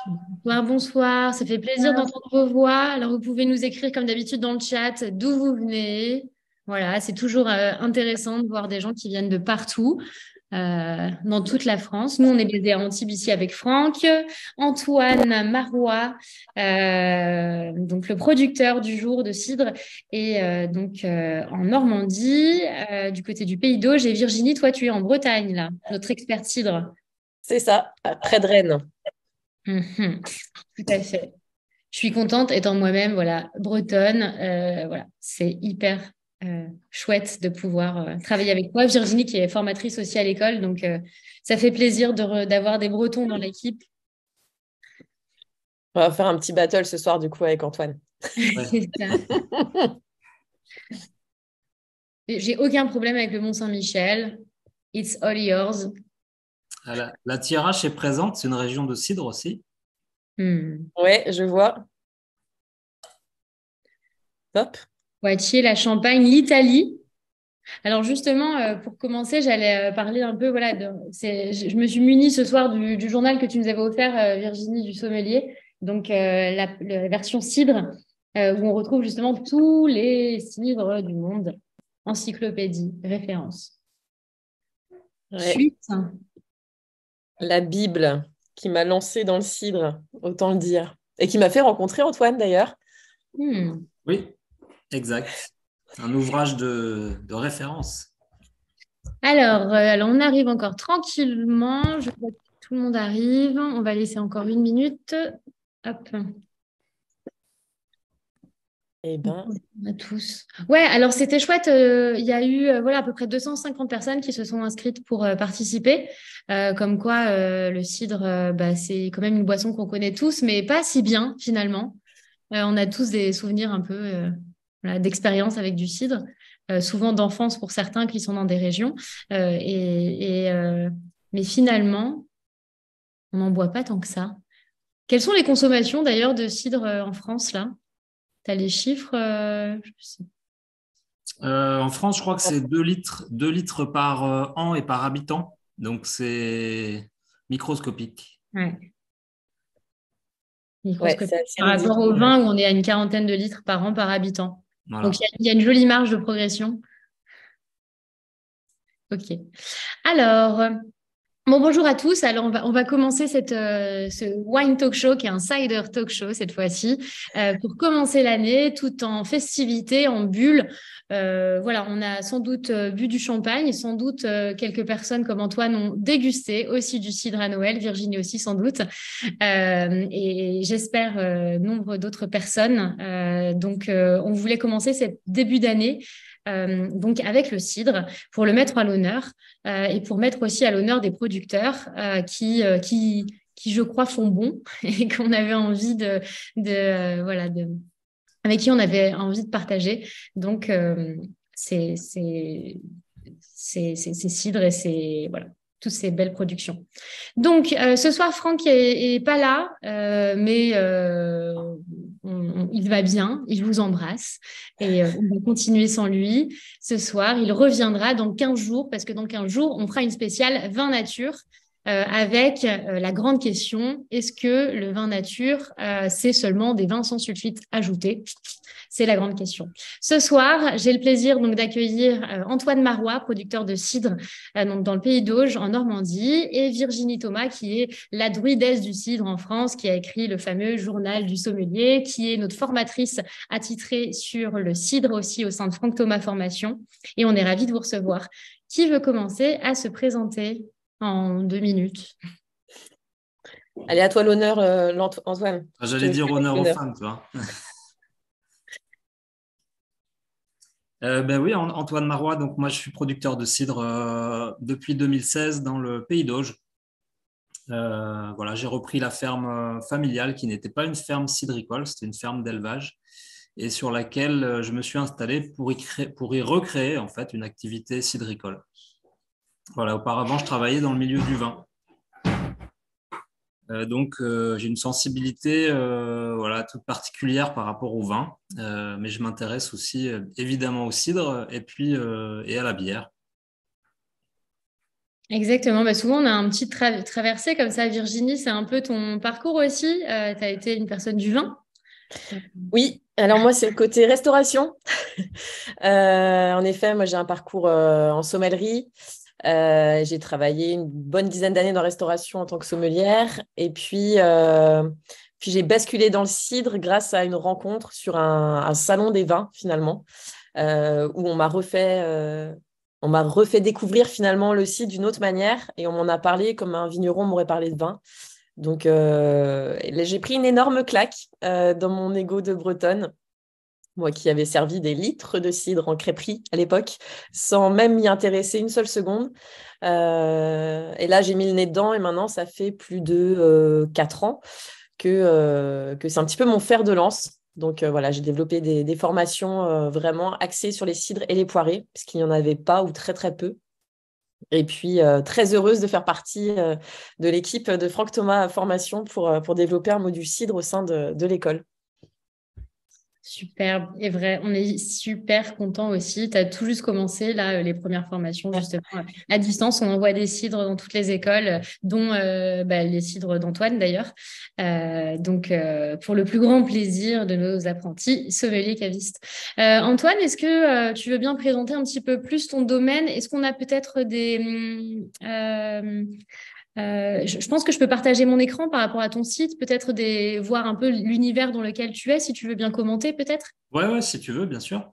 Bonsoir, bonsoir. Ça fait plaisir d'entendre vos voix. Alors, vous pouvez nous écrire comme d'habitude dans le chat d'où vous venez. Voilà, c'est toujours intéressant de voir des gens qui viennent de partout, dans toute la France. Nous, on est basé à Antibes ici avec Franck, Antoine Marois, donc le producteur du jour de cidre, et en Normandie, du côté du Pays d'Auge. Et Virginie, toi, tu es en Bretagne, là, notre experte cidre. C'est ça, près de Rennes. Mhm, tout à fait. Je suis contente étant moi-même, voilà, bretonne. Voilà, c'est hyper chouette de pouvoir travailler avec toi, Virginie, qui est formatrice aussi à l'école. Donc, ça fait plaisir d'avoir des Bretons dans l'équipe. On va faire un petit battle ce soir, du coup, avec Antoine. Ouais. C'est ça. J'ai aucun problème avec le Mont-Saint-Michel. It's all yours. La Thiérache est présente, c'est une région de cidre aussi. Hmm. Ouais, je vois. Hop. Poitiers, la Champagne, l'Italie. Alors justement, pour commencer, j'allais parler un peu, voilà, je me suis munie ce soir du journal que tu nous avais offert, Virginie du Sommelier, donc la version cidre, où on retrouve justement tous les cidres du monde, encyclopédie, référence. Ouais. Suite. La Bible qui m'a lancée dans le cidre, autant le dire. Et qui m'a fait rencontrer Antoine, d'ailleurs. Hmm. Oui, exact. Un ouvrage de référence. Alors, on arrive encore tranquillement. Je vois que tout le monde arrive. On va laisser encore une minute. Hop. Eh ben, Bonjour à tous. Ouais, alors c'était chouette. Il y a eu voilà, à peu près 250 personnes qui se sont inscrites pour participer. Comme quoi, le cidre, bah, c'est quand même une boisson qu'on connaît tous, mais pas si bien finalement. On a tous des souvenirs un peu voilà, d'expérience avec du cidre, souvent d'enfance pour certains qui sont dans des régions. Mais finalement, on n'en boit pas tant que ça. Quelles sont les consommations d'ailleurs de cidre en France là? Tu as les chiffres je sais. En France, je crois que c'est 2 litres par an et par habitant. Donc, c'est microscopique. Ouais. ouais, c'est Microscopique assez par rapport au ridicule. vin où on est à une quarantaine de litres par an par habitant. Donc Voilà. il y a une jolie marge de progression. Ok. Alors, bon, bonjour à tous. Alors, on va commencer ce wine talk show qui est un cider talk show cette fois-ci pour commencer l'année tout en festivité, en bulle. Voilà, on a sans doute bu du champagne, sans doute quelques personnes comme Antoine ont dégusté aussi du cidre à Noël, Virginie aussi sans doute. Et j'espère nombre d'autres personnes. On voulait commencer cette début d'année donc avec le cidre pour le mettre à l'honneur et pour mettre aussi à l'honneur des producteurs qui, je crois, font bon et qu'on avait envie voilà, avec qui on avait envie de partager. Donc, c'est cidre et c'est voilà, toutes ces belles productions. Donc, ce soir, Franck est pas là, mais il va bien, il vous embrasse et on va continuer sans lui. Ce soir, il reviendra dans 15 jours, parce que dans 15 jours, on fera une spéciale vin nature avec la grande question, est-ce que le vin nature, c'est seulement des vins sans sulfite ajoutés? C'est la grande question. Ce soir, j'ai le plaisir donc d'accueillir Antoine Marois, producteur de cidre donc dans le pays d'Auge, en Normandie, et Virginie Thomas, qui est la druidesse du cidre en France, qui a écrit le fameux journal du sommelier, qui est notre formatrice attitrée sur le cidre aussi au sein de Franck Thomas Formation. Et on est ravis de vous recevoir. Qui veut commencer à se présenter en 2 minutes? Allez, à toi l'honneur, Antoine. Ah, Je te j'allais laisse dire honneur aux l'honneur. femmes, tu vois. Ben oui, Antoine Marois. Donc, moi, je suis producteur de cidre depuis 2016 dans le pays d'Auge. Voilà, j'ai repris la ferme familiale qui n'était pas une ferme cidricole, c'était une ferme d'élevage et sur laquelle je me suis installé pour y recréer en fait une activité cidricole. Voilà, auparavant, je travaillais dans le milieu du vin. J'ai une sensibilité voilà, toute particulière par rapport au vin, mais je m'intéresse aussi évidemment au cidre et puis et à la bière. Exactement. Bah, souvent, on a un petit traversée comme ça. Virginie, c'est un peu ton parcours aussi. Tu as été une personne du vin. Oui, alors moi, c'est le côté restauration. En effet, moi, j'ai un parcours en sommellerie. J'ai travaillé une bonne dizaine d'années dans la restauration en tant que sommelière. Et puis j'ai basculé dans le cidre grâce à une rencontre sur un salon des vins, finalement, où on m'a refait découvrir finalement le cidre d'une autre manière. Et on m'en a parlé comme un vigneron m'aurait parlé de vin. Donc, là, j'ai pris une énorme claque dans mon ego de Bretonne, moi qui avais servi des litres de cidre en crêperie à l'époque, sans même m'y intéresser une seule seconde. Et là, j'ai mis le nez dedans et maintenant, ça fait plus de 4 ans que c'est un petit peu mon fer de lance. Donc voilà, j'ai développé des formations vraiment axées sur les cidres et les poirées, parce qu'il n'y en avait pas ou très très peu. Et puis, très heureuse de faire partie de l'équipe de Franck Thomas Formation pour développer un module cidre au sein de l'école. Superbe et vrai, on est super content aussi. Tu as tout juste commencé là les premières formations justement à distance. On envoie des cidres dans toutes les écoles, dont les cidres d'Antoine d'ailleurs. Donc pour le plus grand plaisir de nos apprentis sommeliers cavistes. Antoine, est-ce que tu veux bien présenter un petit peu plus ton domaine? Est-ce qu'on a peut-être je pense que je peux partager mon écran par rapport à ton site, peut-être voir un peu l'univers dans lequel tu es, si tu veux bien commenter, peut-être. Ouais, si tu veux, bien sûr.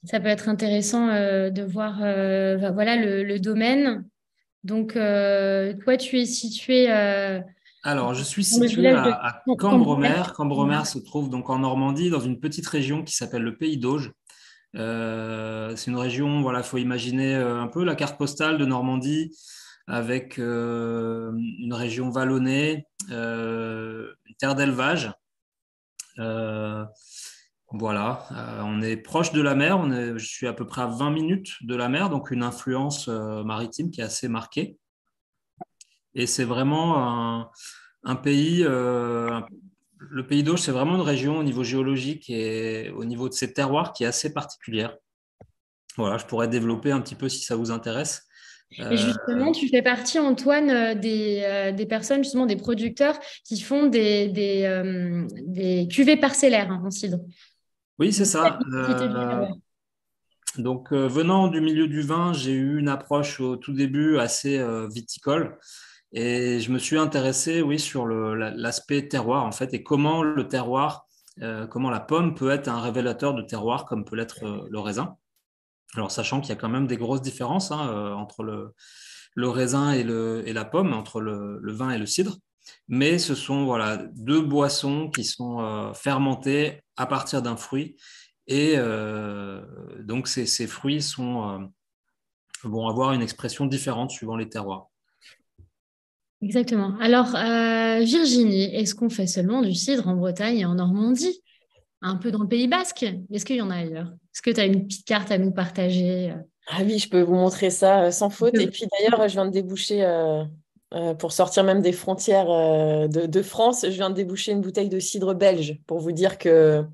Ça peut être intéressant de voir voilà, le domaine. Donc, toi, tu es situé Alors, je suis dans le situé village de à Cambrai. Cambremer. Cambremer se trouve donc en Normandie, dans une petite région qui s'appelle le Pays d'Auge. C'est une région, voilà, faut imaginer un peu la carte postale de Normandie avec une région vallonnée, une terre d'élevage. Euh, voilà, on est proche de la mer. Je suis à peu près à 20 minutes de la mer, donc une influence maritime qui est assez marquée. Et c'est vraiment un pays, le Pays d'Auge, c'est vraiment une région au niveau géologique et au niveau de ses terroirs qui est assez particulière. Voilà, je pourrais développer un petit peu si ça vous intéresse. Et Euh, justement, tu fais partie, Antoine, des personnes, justement, des producteurs qui font des cuvées parcellaires en cidre. oui, c'est Donc, la ça. mixité du terroir. Donc, venant du milieu du vin, j'ai eu une approche au tout début assez viticole et je me suis intéressé, oui, sur l'aspect terroir en fait et comment le terroir, comment la pomme peut être un révélateur de terroir comme peut l'être le raisin. Alors, sachant qu'il y a quand même des grosses différences hein, entre le raisin et la pomme, entre le vin et le cidre. Mais ce sont voilà, deux boissons qui sont fermentées à partir d'un fruit. Et donc, ces fruits vont avoir une expression différente suivant les terroirs. Exactement. Alors, Virginie, est-ce qu'on fait seulement du cidre en Bretagne et en Normandie? Un peu dans le Pays Basque? Est-ce qu'il y en a ailleurs? Est-ce que tu as une petite carte à nous partager? Ah oui, je peux vous montrer ça sans faute. Et puis d'ailleurs, je viens de déboucher, pour sortir même des frontières de France, je viens de déboucher une bouteille de cidre belge pour vous dire que,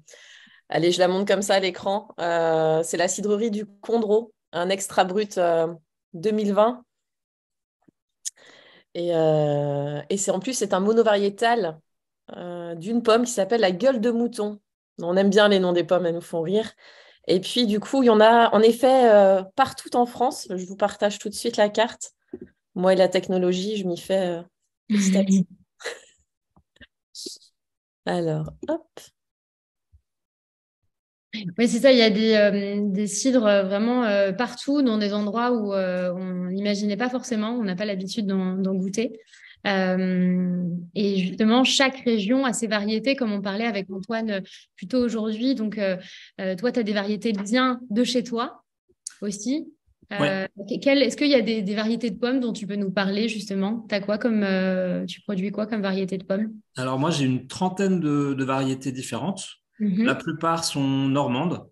allez, je la montre comme ça à l'écran. C'est la cidrerie du Condro, un extra brut 2020. Et c'est en plus, c'est un monovariétal d'une pomme qui s'appelle la gueule de mouton. On aime bien les noms des pommes, elles nous font rire. Et puis, du coup, il y en a en effet partout en France. Je vous partage tout de suite la carte. Moi et la technologie, je m'y fais petit à petit. Alors, hop. Oui, c'est ça, il y a des cidres vraiment partout, dans des endroits où on n'imaginait pas forcément, on n'a pas l'habitude d'en goûter. Et justement, chaque région a ses variétés, comme on parlait avec Antoine plus tôt aujourd'hui. Donc, toi, tu as des variétés bien de chez toi aussi. Oui. Est-ce qu'il y a des variétés de pommes dont tu peux nous parler justement? T'as quoi comme, tu produis quoi comme variété de pommes? Alors moi, j'ai une trentaine de variétés différentes. La Mhm. plupart sont normandes.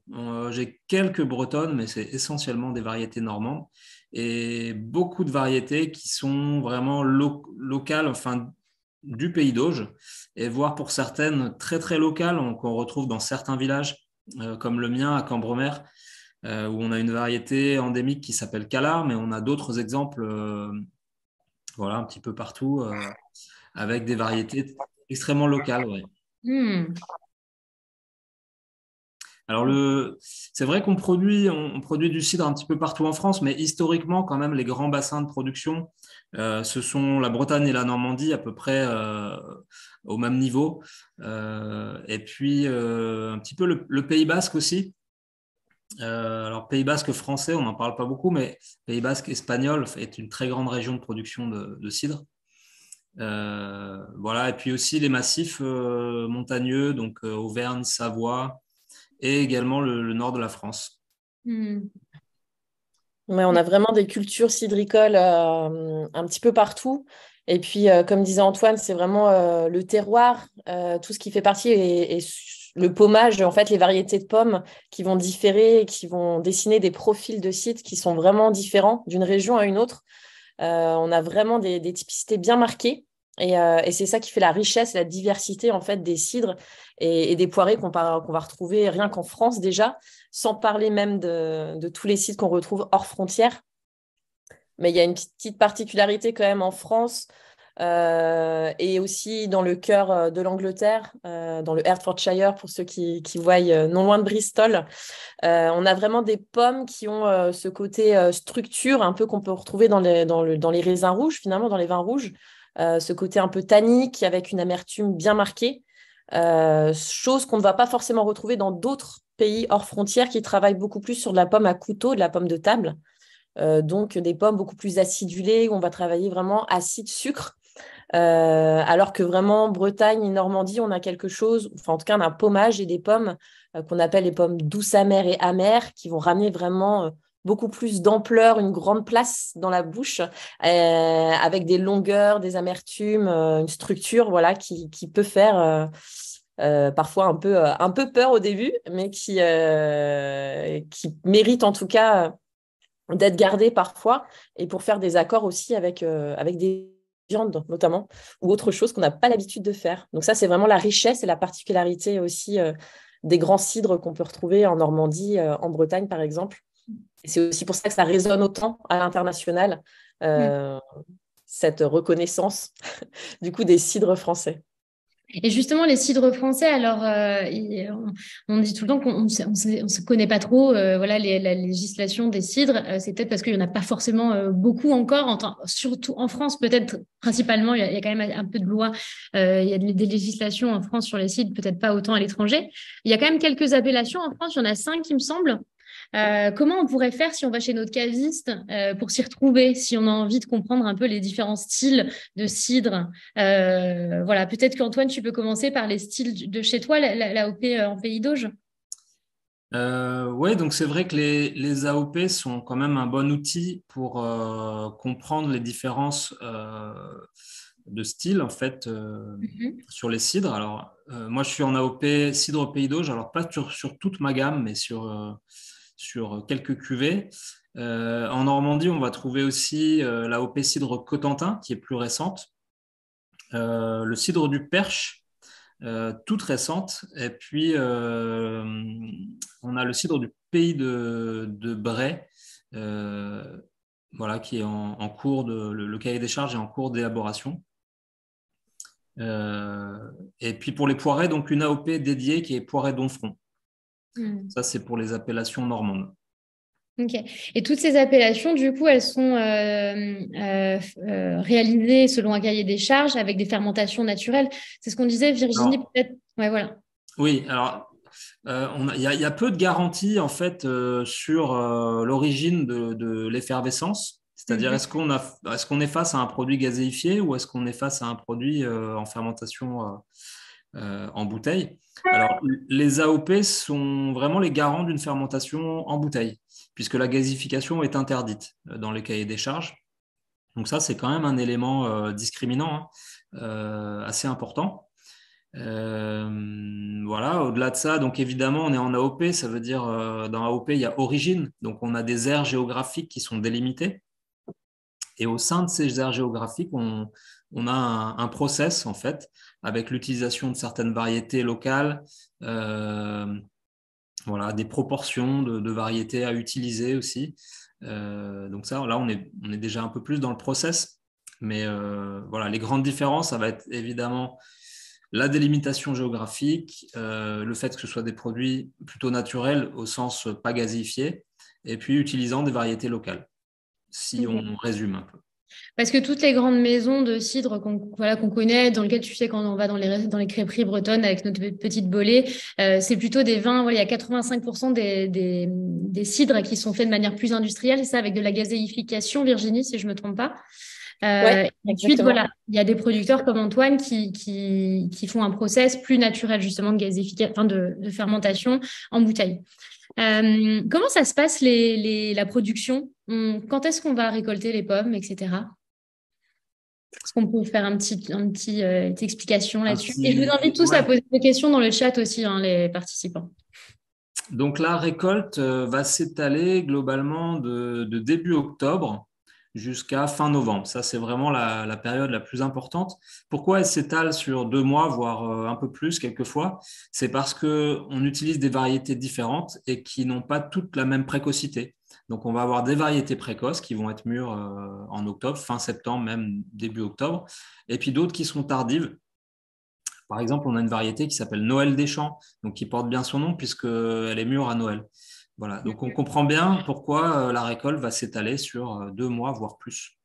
J'ai quelques bretonnes, mais c'est essentiellement des variétés normandes. Et beaucoup de variétés qui sont vraiment locales, enfin du pays d'Auge, et voire pour certaines très très locales, qu'on retrouve dans certains villages, comme le mien à Cambremer, où on a une variété endémique qui s'appelle Calar, mais on a d'autres exemples voilà, un petit peu partout, avec des variétés extrêmement locales. Ouais. Hmm. Alors, c'est vrai on produit du cidre un petit peu partout en France, mais historiquement, quand même, les grands bassins de production, ce sont la Bretagne et la Normandie à peu près au même niveau. Et puis, un petit peu le Pays Basque aussi. Alors, Pays Basque français, on n'en parle pas beaucoup, mais Pays Basque espagnol est une très grande région de production de cidre. Voilà, et puis aussi les massifs montagneux, donc Auvergne, Savoie, et également le nord de la France. Hmm. Ouais, on a vraiment des cultures cidricoles un petit peu partout. Et puis, comme disait Antoine, c'est vraiment le terroir, tout ce qui fait partie et le pommage, en fait, les variétés de pommes qui vont différer et qui vont dessiner des profils de sites qui sont vraiment différents d'une région à une autre. On a vraiment des typicités bien marquées. Et c'est ça qui fait la richesse, la diversité en fait des cidres et des poirées qu'on va retrouver rien qu'en France déjà, sans parler même de tous les cidres qu'on retrouve hors frontières. Mais il y a une petite particularité quand même en France et aussi dans le cœur de l'Angleterre, dans le Hertfordshire, pour ceux qui voient non loin de Bristol. On a vraiment des pommes qui ont ce côté structure, un peu qu'on peut retrouver dans les raisins rouges, finalement, dans les vins rouges. Ce côté un peu tannique, avec une amertume bien marquée. Chose qu'on ne va pas forcément retrouver dans d'autres pays hors frontières qui travaillent beaucoup plus sur de la pomme à couteau, de la pomme de table. Donc des pommes beaucoup plus acidulées, où on va travailler vraiment acide-sucre. Alors que vraiment, Bretagne et Normandie, on a quelque chose, enfin en tout cas, on a un pommage et des pommes qu'on appelle les pommes douces amères et amères, qui vont ramener vraiment beaucoup plus d'ampleur, une grande place dans la bouche, avec des longueurs, des amertumes, une structure voilà, qui peut faire parfois un peu peur au début, mais qui mérite en tout cas d'être gardée parfois, et pour faire des accords aussi avec des viandes notamment, ou autre chose qu'on n'a pas l'habitude de faire. Donc ça, c'est vraiment la richesse et la particularité aussi des grands cidres qu'on peut retrouver en Normandie, en Bretagne par exemple. Et c'est aussi pour ça que ça résonne autant à l'international, Hmm. euh, cette reconnaissance du coup des cidres français. Et justement, les cidres français, alors, on dit tout le temps qu'on on se connaît pas trop, voilà, la législation des cidres. C'est peut-être parce qu'il y en a pas forcément beaucoup encore, surtout en France, peut-être principalement, il y a quand même un peu de loi, il y a des législations en France sur les cidres, peut-être pas autant à l'étranger. Il y a quand même quelques appellations en France, il y en a 5, il me semble. Comment on pourrait faire si on va chez notre caviste pour s'y retrouver, si on a envie de comprendre un peu les différents styles de cidre? Voilà, peut-être qu'Antoine, tu peux commencer par les styles de chez toi, l'AOP en Pays d'Auge. Oui, donc c'est vrai que les AOP sont quand même un bon outil pour comprendre les différences de style en fait Mhm. sur les cidres. Alors moi je suis en AOP cidre Pays d'Auge, alors pas sur toute ma gamme, mais sur quelques cuvées. En Normandie, on va trouver aussi l'AOP cidre Cotentin qui est plus récente, le cidre du Perche toute récente. Et puis, on a le cidre du pays de Bray, euh, voilà, qui est en cours le cahier des charges est en cours d'élaboration. Et puis pour les poirées, donc une AOP dédiée qui est poirée d'Onfront. Hmm. Ça, c'est pour les appellations normandes. Ok. Et toutes ces appellations, du coup, elles sont réalisées selon un cahier des charges avec des fermentations naturelles. C'est ce qu'on disait, Virginie, Alors, peut-être. Ouais, voilà. oui, alors il y a peu de garanties en fait sur l'origine de l'effervescence. C'est-à-dire, Mhm. est-ce qu'on est face à un produit gazéifié ou est-ce qu'on est face à un produit en fermentation en bouteille? Alors, les AOP sont vraiment les garants d'une fermentation en bouteille, puisque la gazification est interdite dans les cahiers des charges. Donc ça, c'est quand même un élément discriminant, hein, assez important. Voilà, au-delà de ça, donc évidemment, on est en AOP, ça veut dire dans AOP, il y a origine, donc on a des aires géographiques qui sont délimitées. Et au sein de ces aires géographiques, on a un process, en fait, avec l'utilisation de certaines variétés locales, euh, voilà, des proportions de variétés à utiliser aussi. Donc ça, là, on est déjà un peu plus dans le process. Mais voilà, les grandes différences, ça va être évidemment la délimitation géographique, le fait que ce soit des produits plutôt naturels au sens pas gazéifiés, et puis utilisant des variétés locales, si Ok. on résume un peu. Parce que toutes les grandes maisons de cidre qu'on connaît, dans lesquelles tu sais quand on va dans les crêperies bretonnes avec notre petite bolée, c'est plutôt des vins. Voilà, il y a 85% des cidres qui sont faits de manière plus industrielle, c'est ça, avec de la gazéification, Virginie, si je me trompe pas. Ouais, Ensuite, exactement. voilà, il y a des producteurs comme Antoine qui font un process plus naturel justement de gazéification, enfin de fermentation en bouteille. Comment ça se passe la production? Quand est-ce qu'on va récolter les pommes, etc. Est-ce qu'on peut faire petite explication là-dessus? Et je vous invite tous à Ouais. poser des questions dans le chat aussi, hein, les participants. Donc la récolte va s'étaler globalement de début octobre jusqu'à fin novembre. Ça, c'est vraiment la période la plus importante. Pourquoi elle s'étale sur 2 mois, voire un peu plus quelquefois? C'est parce qu'on utilise des variétés différentes et qui n'ont pas toutes la même précocité. Donc on va avoir des variétés précoces qui vont être mûres en octobre, fin septembre, même début octobre, et puis d'autres qui sont tardives. Par exemple, on a une variété qui s'appelle Noël des Champs, donc qui porte bien son nom puisqu'elle est mûre à Noël. Voilà, donc on comprend bien pourquoi la récolte va s'étaler sur 2 mois, voire plus.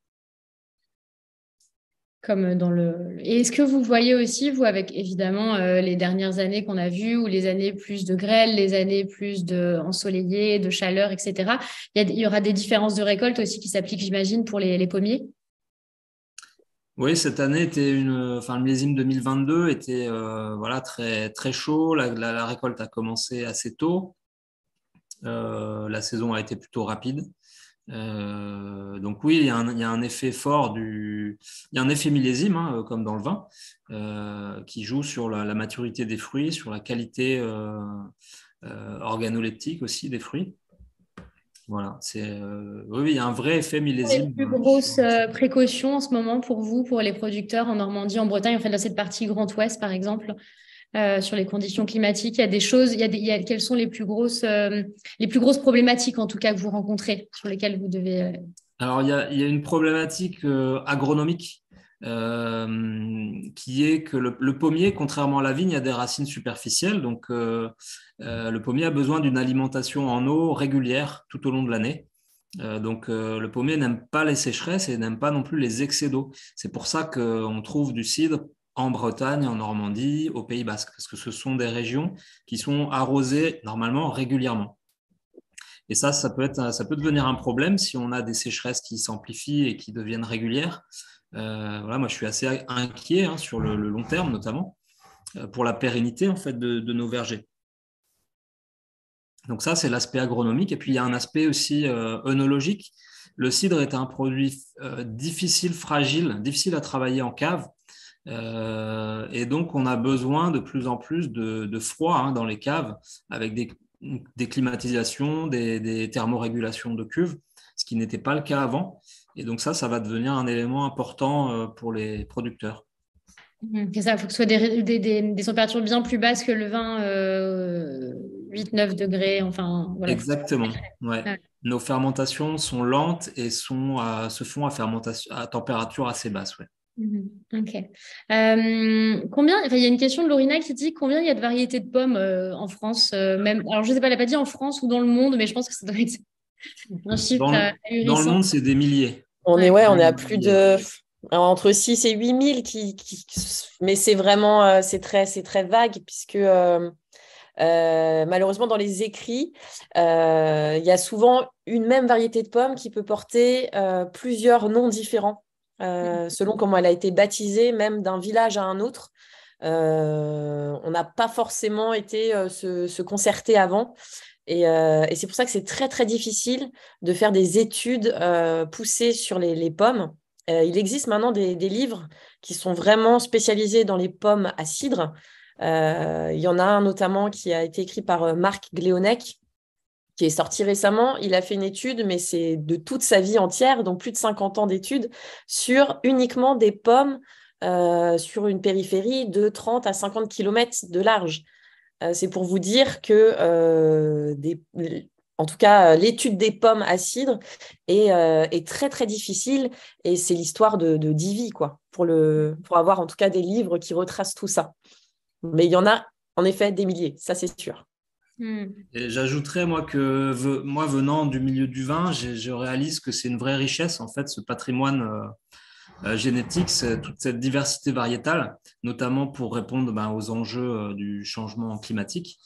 Comme dans le... Et est-ce que vous voyez aussi, vous, avec évidemment les dernières années qu'on a vues, ou les années plus de grêle, les années plus de ensoleillé, de chaleur, etc., il y aura des différences de récolte aussi qui s'appliquent, j'imagine, pour les pommiers? Oui, cette année était le millésime 2022 était voilà, très, très chaud. La récolte a commencé assez tôt. La saison a été plutôt rapide. Donc oui, il y a un effet fort il y a un effet millésime, hein, comme dans le vin, qui joue sur la maturité des fruits, sur la qualité organoleptique aussi des fruits. Voilà, oui, il y a un vrai effet Les millésime. plus grosses précautions en ce moment pour vous, pour les producteurs en Normandie, en Bretagne, en fait, dans cette partie Grand Ouest, par exemple, sur les conditions climatiques, il y a des choses, quelles sont les plus grosses problématiques, en tout cas, que vous rencontrez, sur lesquelles vous devez... Alors, il y a une problématique agronomique qui est que le pommier, contrairement à la vigne, a des racines superficielles. Donc, le pommier a besoin d'une alimentation en eau régulière tout au long de l'année. Le pommier n'aime pas les sécheresses et n'aime pas non plus les excès d'eau. C'est pour ça qu'on trouve du cidre en Bretagne, en Normandie, au Pays Basque, parce que ce sont des régions qui sont arrosées normalement régulièrement. Et ça peut devenir un problème si on a des sécheresses qui s'amplifient et qui deviennent régulières. Voilà, moi, je suis assez inquiet, hein, sur le long terme, notamment, pour la pérennité en fait, de nos vergers. Donc ça, c'est l'aspect agronomique. Et puis, il y a un aspect aussi œnologique. Le cidre est un produit difficile, fragile, difficile à travailler en cave. Et donc, on a besoin de plus en plus de froid, hein, dans les caves, avec des climatisations, des thermorégulations de cuve, ce qui n'était pas le cas avant. Et donc ça va devenir un élément important pour les producteurs. C'est ça, il faut que ce soit des températures bien plus basses que le vin, 8-9 degrés, enfin, voilà. Exactement. Ouais. Ouais. Nos fermentations sont lentes et se font à température assez basse. Ouais. Mhm. Ok. Il y a une question de Lorina qui dit combien il y a de variétés de pommes en France, même. Alors, je ne sais pas, elle n'a pas dit en France ou dans le monde, mais je pense que ça doit être un chiffre Dans le ahurissant. monde, c'est des milliers. Ouais. On est à Des plus milliers, ouais. de entre 6 et 8 000 mais c'est vraiment c'est très vague puisque malheureusement dans les écrits, il y a souvent une même variété de pommes qui peut porter plusieurs noms différents selon comment elle a été baptisée, même d'un village à un autre. On n'a pas forcément été se concerter avant. Et c'est pour ça que c'est très, très difficile de faire des études poussées sur les pommes. Il existe maintenant des livres qui sont vraiment spécialisés dans les pommes à cidre. Il y en a un notamment qui a été écrit par Marc Gléonec, qui est sorti récemment. Il a fait une étude, mais c'est de toute sa vie entière, donc plus de 50 ans d'études, sur uniquement des pommes sur une périphérie de 30 à 50 km de large. C'est pour vous dire que en tout cas, l'étude des pommes à cidre est très, très difficile. Et c'est l'histoire de d'Ivy, quoi, pour avoir en tout cas des livres qui retracent tout ça. Mais il y en a, en effet, des milliers, ça c'est sûr. Et j'ajouterais, moi, que moi, venant du milieu du vin, je réalise que c'est une vraie richesse, en fait, ce patrimoine génétique, toute cette diversité variétale, notamment pour répondre aux enjeux du changement climatique,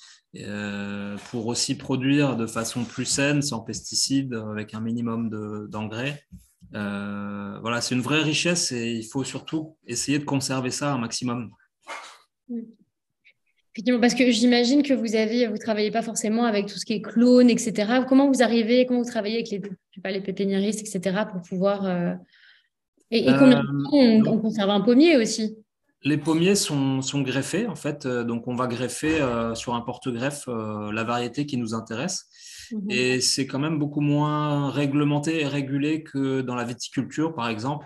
pour aussi produire de façon plus saine, sans pesticides, avec un minimum d'engrais. Voilà, c'est une vraie richesse et il faut surtout essayer de conserver ça un maximum. Effectivement, parce que j'imagine que vous travaillez pas forcément avec tout ce qui est clone, etc. Comment vous travaillez avec les, je sais pas, les pépiniéristes, etc. pour pouvoir et combien de temps on conserve un pommier aussi? Les pommiers sont greffés, en fait. Donc, on va greffer sur un porte-greffe la variété qui nous intéresse. Et c'est quand même beaucoup moins réglementé et régulé que dans la viticulture, par exemple.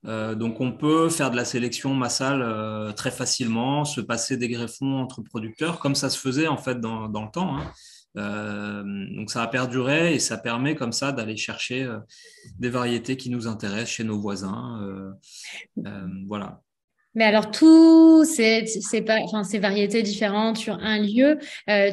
Donc, on peut faire de la sélection massale très facilement, se passer des greffons entre producteurs, comme ça se faisait en fait dans le temps, hein. Donc, ça a perduré et ça permet comme ça d'aller chercher des variétés qui nous intéressent chez nos voisins. Voilà. Mais alors, enfin, ces variétés différentes sur un lieu,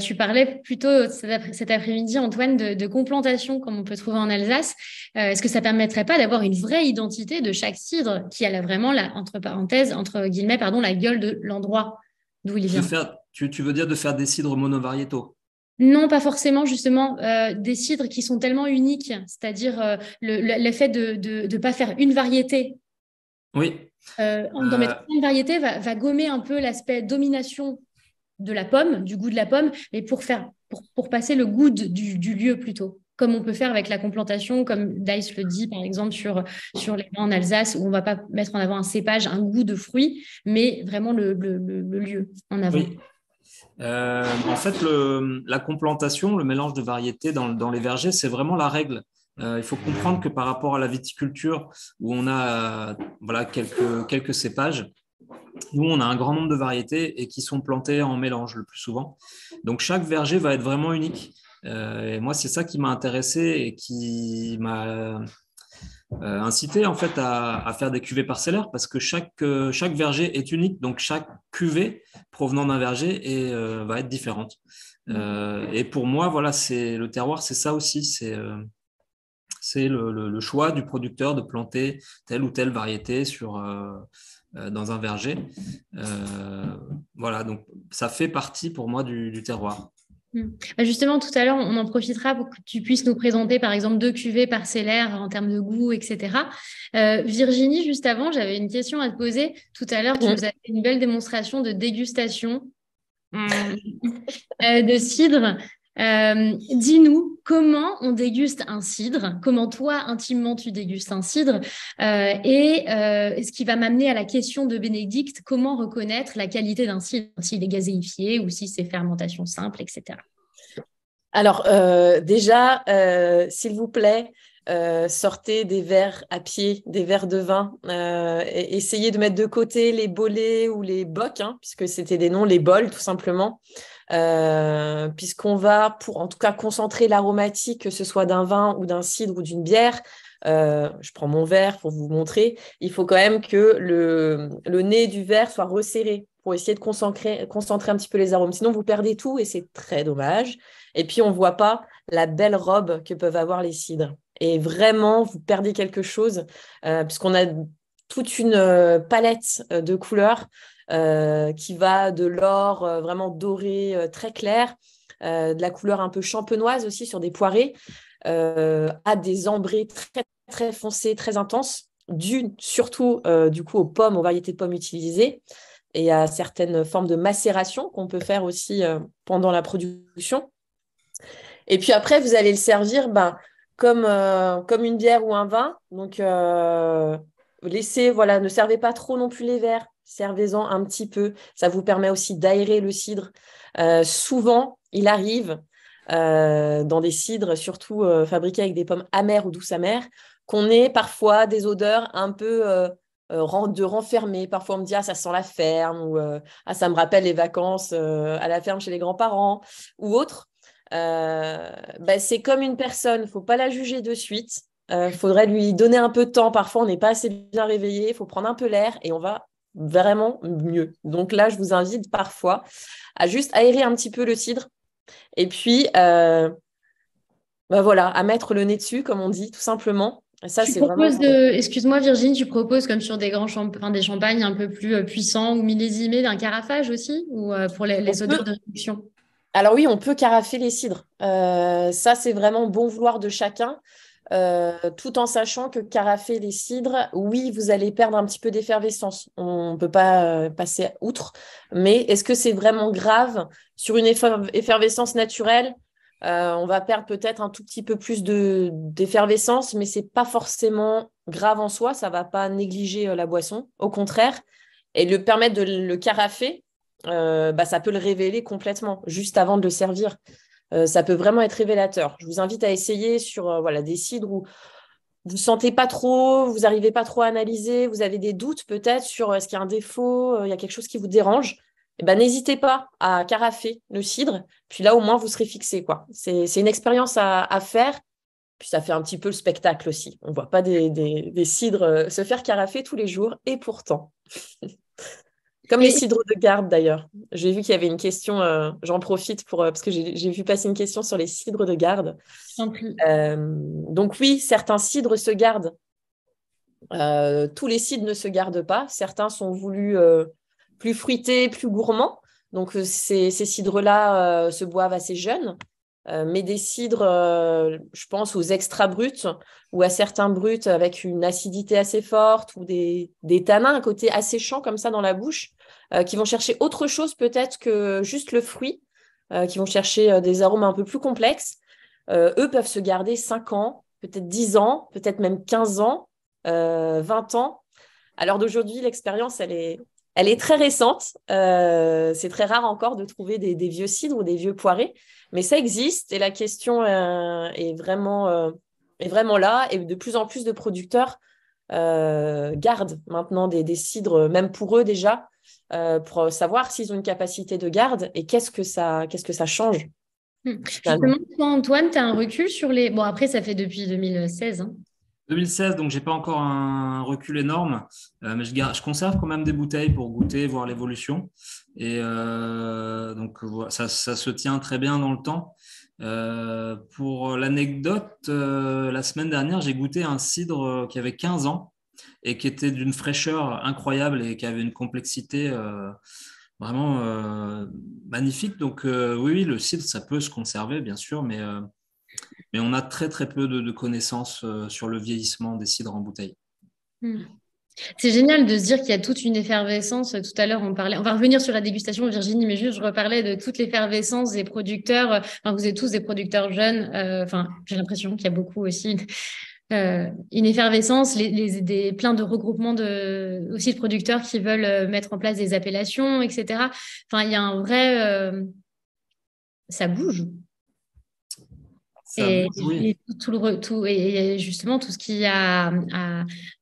tu parlais plutôt cet après-midi, Antoine, de complantation, comme on peut trouver en Alsace. Est-ce que ça permettrait pas d'avoir une vraie identité de chaque cidre qui a vraiment, entre parenthèses, entre guillemets, pardon, la gueule de l'endroit d'où il vient? Tu veux dire de faire des cidres monovariétaux? Non, pas forcément, justement, des cidres qui sont tellement uniques, c'est-à-dire l'effet de ne pas faire une variété Oui. d'en mettre une variété va gommer un peu l'aspect domination de la pomme, du goût de la pomme, mais pour passer le goût du lieu plutôt. Comme on peut faire avec la complantation, comme Dice le dit, par exemple, sur les vins en Alsace, où on ne va pas mettre en avant un cépage, un goût de fruit, mais vraiment le lieu en avant. Oui. En fait, la complantation, le mélange de variétés dans les vergers, c'est vraiment la règle. Il faut comprendre que par rapport à la viticulture, où on a voilà, quelques cépages, nous, on a un grand nombre de variétés et qui sont plantées en mélange le plus souvent. Donc, chaque verger va être vraiment unique. Et moi, c'est ça qui m'a intéressé et qui m'a incité en fait à faire des cuvées parcellaires parce que chaque verger est unique. Donc, chaque cuvée provenant d'un verger va être différente. Et pour moi, voilà, le terroir, c'est ça aussi. C'est le choix du producteur de planter telle ou telle variété dans un verger. Voilà, donc ça fait partie pour moi du terroir. Justement, tout à l'heure, on en profitera pour que tu puisses nous présenter, par exemple, 2 cuvées parcellaires en termes de goût, etc. Virginie, juste avant, j'avais une question à te poser. Tout à l'heure, tu nous as fait une belle démonstration de dégustation de cidre. Dis-nous comment on déguste un cidre, comment toi, intimement, tu dégustes un cidre, et ce qui va m'amener à la question de Bénédicte, comment reconnaître la qualité d'un cidre, s'il est gazéifié ou si c'est fermentation simple, etc. Alors, déjà, s'il vous plaît, sortez des verres à pied, des verres de vin. Et essayez de mettre de côté les bolets ou les bocs, hein, puisque c'était des noms, les bols, tout simplement. Puisqu'on va, pour en tout cas concentrer l'aromatique, que ce soit d'un vin ou d'un cidre ou d'une bière, je prends mon verre pour vous montrer, il faut quand même que le nez du verre soit resserré pour essayer de concentrer un petit peu les arômes. Sinon, vous perdez tout et c'est très dommage. Et puis, on ne voit pas la belle robe que peuvent avoir les cidres. Et vraiment, vous perdez quelque chose, puisqu'on a toute une palette de couleurs qui va de l'or vraiment doré, très clair, de la couleur un peu champenoise aussi sur des poirées, à des ambrés très, très foncés, très intenses, dû surtout du coup aux pommes, aux variétés de pommes utilisées et à certaines formes de macération qu'on peut faire aussi pendant la production. Et puis après, vous allez le servir comme une bière ou un vin. Donc, voilà, ne servez pas trop non plus les verres. Servez-en un petit peu. Ça vous permet aussi d'aérer le cidre. Souvent, il arrive dans des cidres, surtout fabriqués avec des pommes amères ou douces amères, qu'on ait parfois des odeurs un peu de renfermé. Parfois, on me dit « Ah, ça sent la ferme » ou « Ah, ça me rappelle les vacances à la ferme chez les grands-parents » ou autre. c'est comme une personne, il ne faut pas la juger de suite. Il faudrait lui donner un peu de temps. Parfois, on n'est pas assez bien réveillé, il faut prendre un peu l'air et on va vraiment mieux. Donc là, je vous invite parfois à juste aérer un petit peu le cidre et puis voilà, à mettre le nez dessus, comme on dit, tout simplement. Et ça, Tu c'est vraiment... proposes excuse-moi Virginie, tu proposes comme sur des des champagnes un peu plus puissants ou millésimés d'un carafage aussi, ou pour On les odeurs peut... de réduction? Alors oui, on peut carafer les cidres. Ça, c'est vraiment bon vouloir de chacun. Tout en sachant que carafer les cidres, oui, vous allez perdre un petit peu d'effervescence. On ne peut pas passer outre. Mais est-ce que c'est vraiment grave sur une effervescence naturelle? On va perdre peut-être un tout petit peu plus d'effervescence, mais c'est pas forcément grave en soi. Ça va pas négliger la boisson. Au contraire, et le permettre de le carafer, ça peut le révéler complètement juste avant de le servir. Ça peut vraiment être révélateur. Je vous invite à essayer sur des cidres où vous ne sentez pas trop, vous n'arrivez pas trop à analyser, vous avez des doutes peut-être sur est-ce qu'il y a un défaut, il y a quelque chose qui vous dérange. Eh ben, n'hésitez pas à carafer le cidre. Puis là, au moins, vous serez fixé, quoi. C'est une expérience à faire. Puis ça fait un petit peu le spectacle aussi. On ne voit pas des cidres se faire carafer tous les jours. Et pourtant, comme les Et cidres de garde d'ailleurs. J'ai vu qu'il y avait une question, j'en profite parce que j'ai vu passer une question sur les cidres de garde. je t'en prie. Donc oui, certains cidres se gardent. Tous les cidres ne se gardent pas. Certains sont voulus plus fruités, plus gourmands. Donc ces cidres-là se boivent assez jeunes. Mais des cidres, je pense aux extra bruts ou à certains bruts avec une acidité assez forte ou des tanins, un côté asséchant comme ça dans la bouche, qui vont chercher autre chose peut-être que juste le fruit, qui vont chercher des arômes un peu plus complexes. Eux peuvent se garder 5 ans, peut-être 10 ans, peut-être même 15 ans, 20 ans. À l'heure d'aujourd'hui, l'expérience, elle est très récente. C'est très rare encore de trouver des vieux cidres ou des vieux poirés, mais ça existe et la question est vraiment là. Et de plus en plus de producteurs gardent maintenant des cidres, même pour eux déjà, pour savoir s'ils ont une capacité de garde et qu'est-ce que ça change finalement. Justement, toi, Antoine, tu as un recul sur les... Bon, après, ça fait depuis 2016, hein. 2016, donc j'ai pas encore un recul énorme, mais je conserve quand même des bouteilles pour goûter, voir l'évolution. Et donc voilà, ça se tient très bien dans le temps. Pour l'anecdote, la semaine dernière, j'ai goûté un cidre qui avait 15 ans et qui était d'une fraîcheur incroyable et qui avait une complexité vraiment magnifique. Donc oui, le cidre, ça peut se conserver, bien sûr, mais on a très très peu de connaissances sur le vieillissement des cidres en bouteille. Hmm. C'est génial de se dire qu'il y a toute une effervescence. Tout à l'heure, on va revenir sur la dégustation, Virginie, mais juste, je reparlais de toute l'effervescence des producteurs. Enfin, vous êtes tous des producteurs jeunes. Enfin, j'ai l'impression qu'il y a beaucoup aussi une effervescence, plein de regroupements aussi de producteurs qui veulent mettre en place des appellations, etc. Enfin, il y a un vrai... ça bouge. Ça bouge, oui. Et et justement tout ce qu'il y a,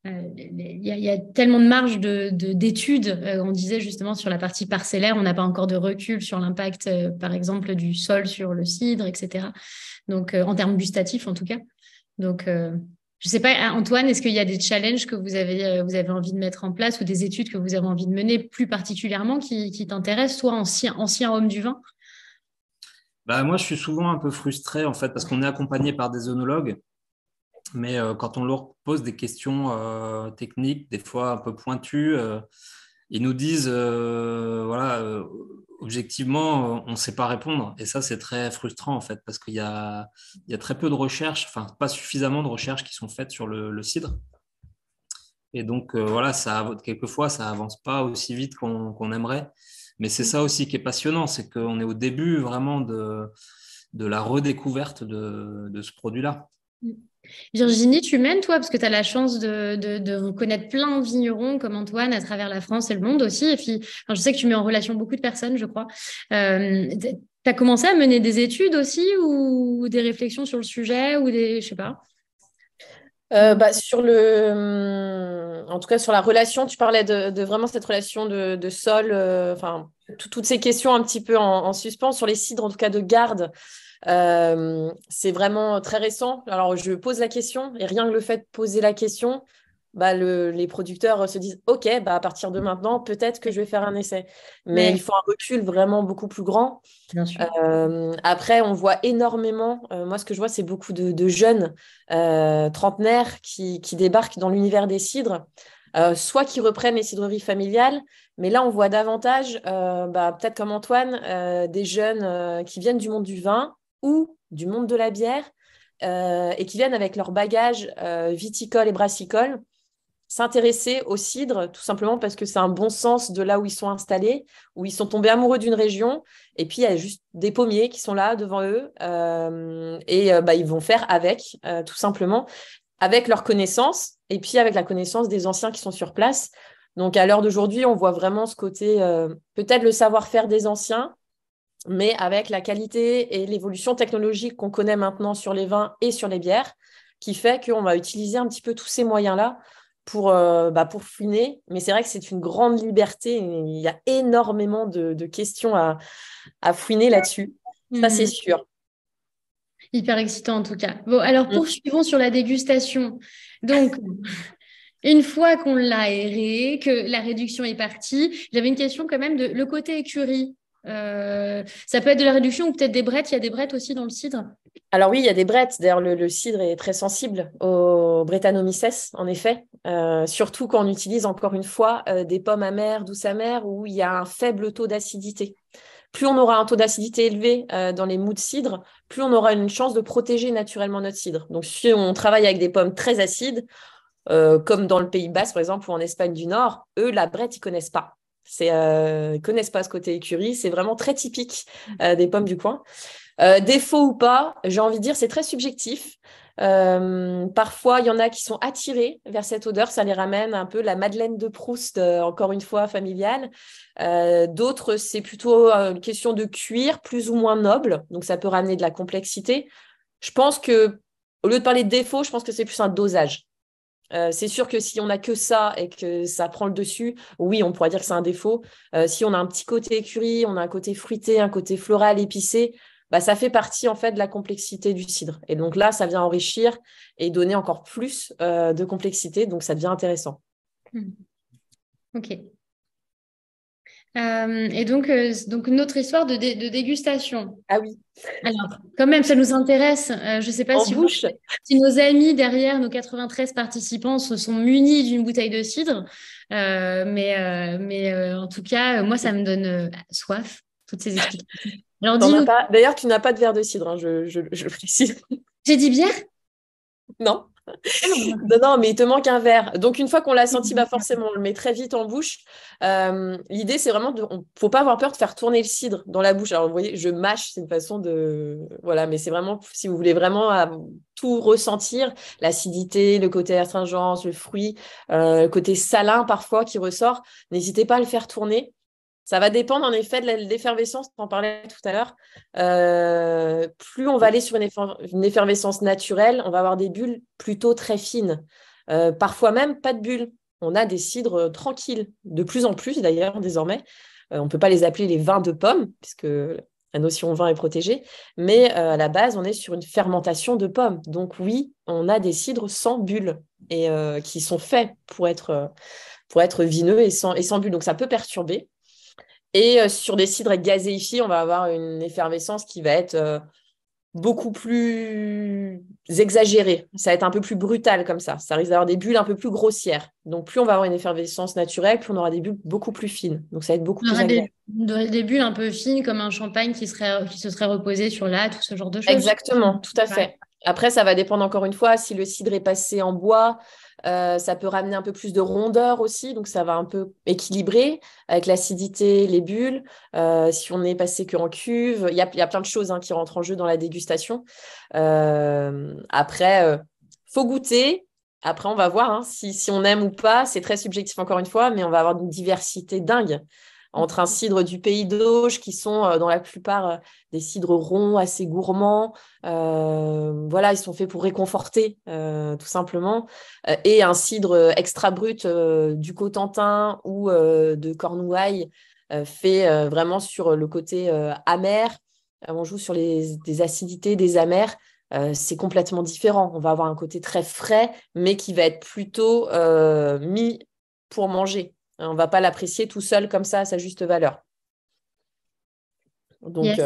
il y a tellement de marge d'études. On disait justement sur la partie parcellaire, on n'a pas encore de recul sur l'impact, par exemple, du sol sur le cidre, etc. Donc, en termes gustatifs, en tout cas. Donc, je ne sais pas, Antoine, est-ce qu'il y a des challenges que vous avez envie de mettre en place ou des études que vous avez envie de mener plus particulièrement qui t'intéressent, toi, ancien homme du vin? Bah, moi, je suis souvent un peu frustré en fait parce qu'on est accompagné par des œnologues, mais quand on leur pose des questions techniques, des fois un peu pointues, ils nous disent voilà, objectivement, on ne sait pas répondre. Et ça, c'est très frustrant en fait parce il y a très peu de recherches, enfin pas suffisamment de recherches qui sont faites sur le cidre. Et donc, voilà, quelquefois, ça avance pas aussi vite qu'on aimerait. Mais c'est ça aussi qui est passionnant, c'est qu'on est au début vraiment de la redécouverte de ce produit-là. Virginie, tu mènes, toi, parce que tu as la chance de connaître plein de vignerons comme Antoine à travers la France et le monde aussi. Et puis, enfin, je sais que tu mets en relation beaucoup de personnes, je crois. Tu as commencé à mener des études aussi ou des réflexions sur le sujet ou je sais pas. En tout cas, sur la relation, tu parlais de vraiment cette relation de sol, enfin, toutes ces questions un petit peu en suspens sur les cidres, en tout cas de garde. C'est vraiment très récent. Alors, je pose la question et rien que le fait de poser la question, les producteurs se disent, OK, à partir de maintenant, peut-être que je vais faire un essai. Mais Ouais, il faut un recul vraiment beaucoup plus grand. bien sûr. Après, on voit énormément, moi ce que je vois, c'est beaucoup de jeunes trentenaires qui débarquent dans l'univers des cidres, soit qui reprennent les cidreries familiales, mais là on voit davantage, peut-être comme Antoine, des jeunes qui viennent du monde du vin ou du monde de la bière et qui viennent avec leur bagage viticole et brassicole s'intéresser au cidre, tout simplement parce que c'est un bon sens de là où ils sont installés, où ils sont tombés amoureux d'une région, et puis il y a juste des pommiers qui sont là devant eux, ils vont faire avec, tout simplement, avec leur connaissance, et puis avec la connaissance des anciens qui sont sur place. Donc à l'heure d'aujourd'hui, on voit vraiment ce côté, peut-être le savoir-faire des anciens, mais avec la qualité et l'évolution technologique qu'on connaît maintenant sur les vins et sur les bières, qui fait qu'on va utiliser un petit peu tous ces moyens-là pour fouiner. Mais c'est vrai que c'est une grande liberté. Il y a énormément de questions à fouiner là-dessus. Ça, c'est Mhm. sûr. Hyper excitant en tout cas. Bon, alors Mm. poursuivons sur la dégustation. Donc, une fois qu'on l'a aéré, que la réduction est partie, j'avais une question quand même de le côté écurie. Ça peut être de la réduction ou peut-être des brettes. Il y a des brettes aussi dans le cidre. Alors oui, il y a des brettes. D'ailleurs, le cidre est très sensible au Brettanomyces, en effet. Surtout quand on utilise, encore une fois, des pommes amères, douces amères, où il y a un faible taux d'acidité. Plus on aura un taux d'acidité élevé dans les mous de cidre, plus on aura une chance de protéger naturellement notre cidre. Donc, si on travaille avec des pommes très acides, comme dans le Pays Basque, par exemple, ou en Espagne du Nord, eux, la brette, ils connaissent pas. Ils connaissent pas ce côté écurie. C'est vraiment très typique des pommes du coin. Défaut ou pas, j'ai envie de dire, c'est très subjectif. Parfois, il y en a qui sont attirés vers cette odeur, ça les ramène un peu la Madeleine de Proust, encore une fois, familiale. D'autres, c'est plutôt une question de cuir, plus ou moins noble, donc ça peut ramener de la complexité. Je pense que, au lieu de parler de défaut, je pense que c'est plus un dosage. C'est sûr que si on n'a que ça et que ça prend le dessus, oui, on pourrait dire que c'est un défaut. Si on a un petit côté écurie, on a un côté fruité, un côté floral, épicé, ça fait partie en fait de la complexité du cidre. Et donc là, ça vient enrichir et donner encore plus de complexité, donc ça devient intéressant. Ok. Et donc notre histoire de dégustation. Ah oui, Alors, quand même, ça nous intéresse. Je ne sais pas en si, bouche. si nos amis derrière, nos 93 participants, se sont munis d'une bouteille de cidre. En tout cas, moi, ça me donne soif, toutes ces explications. Alors, T'en as dis-nous, pas. D'ailleurs, tu n'as pas de verre de cidre, hein, je précise. j'ai dit bière? Non. Ah non, Non, non, mais il te manque un verre. Donc, une fois qu'on l'a senti, forcément, on le met très vite en bouche. L'idée, c'est vraiment faut pas avoir peur de faire tourner le cidre dans la bouche. Alors, vous voyez, je mâche, c'est une façon de. Voilà, mais c'est vraiment, si vous voulez vraiment tout ressentir, l'acidité, le côté astringence, le fruit, le côté salin parfois qui ressort, n'hésitez pas à le faire tourner. Ça va dépendre en effet de l'effervescence, on en parlait tout à l'heure. Plus on va aller sur une effervescence naturelle, on va avoir des bulles plutôt très fines. Parfois même pas de bulles. On a des cidres tranquilles, de plus en plus d'ailleurs désormais. On ne peut pas les appeler les vins de pommes, puisque la notion vin est protégée, mais à la base, on est sur une fermentation de pommes. Donc oui, on a des cidres sans bulles et qui sont faits pour être vineux et sans bulles. Donc ça peut perturber. Et sur des cidres gazéifiés, on va avoir une effervescence qui va être beaucoup plus exagérée. Ça va être un peu plus brutal comme ça. Ça risque d'avoir des bulles un peu plus grossières. Donc, plus on va avoir une effervescence naturelle, plus on aura des bulles beaucoup plus fines. Donc, ça va être beaucoup on plus aura agréable. des bulles un peu fines, comme un champagne qui se serait reposé sur là, tout ce genre de choses. Exactement, tout à Ouais. fait. Après, ça va dépendre encore une fois si le cidre est passé en bois. Ça peut ramener un peu plus de rondeur aussi, donc ça va un peu équilibrer avec l'acidité, les bulles. Si on est passé que en cuve, il y a plein de choses qui rentrent en jeu dans la dégustation. Après, faut goûter. Après, on va voir si on aime ou pas. C'est très subjectif encore une fois, mais on va avoir une diversité dingue entre un cidre du pays d'Auge, qui sont dans la plupart des cidres ronds, assez gourmands. Voilà, ils sont faits pour réconforter, tout simplement. Et un cidre extra brut du Cotentin ou de Cornouailles, fait vraiment sur le côté amer, On joue sur des acidités, des amers. C'est complètement différent. On va avoir un côté très frais, mais qui va être plutôt mis pour manger. On ne va pas l'apprécier tout seul comme ça à sa juste valeur. Donc, Yes.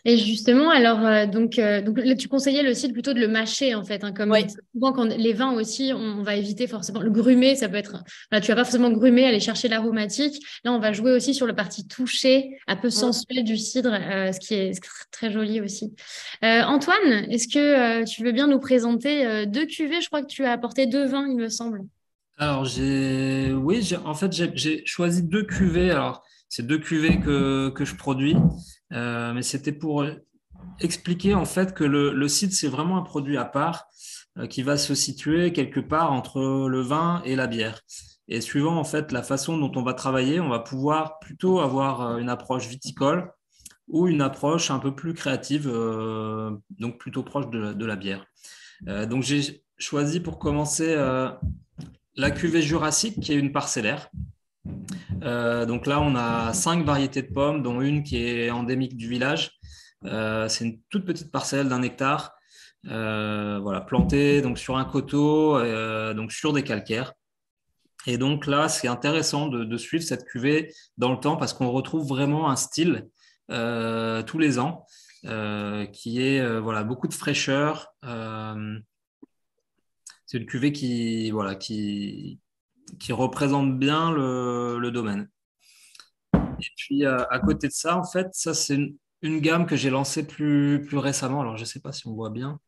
Et justement, alors, donc là, tu conseillais le cidre plutôt de le mâcher, en fait, hein, comme oui, souvent quand les vins aussi, on va éviter forcément le grumer, ça peut être, voilà, tu vas pas forcément grumer, aller chercher l'aromatique. Là, on va jouer aussi sur le parti touché, un peu sensuel du cidre, ce qui est très joli aussi. Antoine, est-ce que tu veux bien nous présenter deux cuvées? Je crois que tu as apporté deux vins, il me semble. Alors, en fait, j'ai choisi deux cuvées. Alors, c'est deux cuvées que je produis, mais c'était pour expliquer en fait que le cidre, c'est vraiment un produit à part qui va se situer quelque part entre le vin et la bière. Et suivant en fait la façon dont on va travailler, on va pouvoir plutôt avoir une approche viticole ou une approche un peu plus créative, donc plutôt proche de la bière. Donc, j'ai choisi pour commencer la cuvée Jurassique, qui est une parcellaire. Donc là, on a 5 variétés de pommes, dont une qui est endémique du village. C'est une toute petite parcelle d'1 hectare, voilà, plantée donc sur un coteau, donc sur des calcaires. Et donc là, c'est intéressant de suivre cette cuvée dans le temps parce qu'on retrouve vraiment un style tous les ans qui est voilà, beaucoup de fraîcheur. C'est une cuvée qui représente bien le domaine. Et puis, à côté de ça, en fait, ça, c'est une gamme que j'ai lancée plus récemment. Alors, je ne sais pas si on voit bien.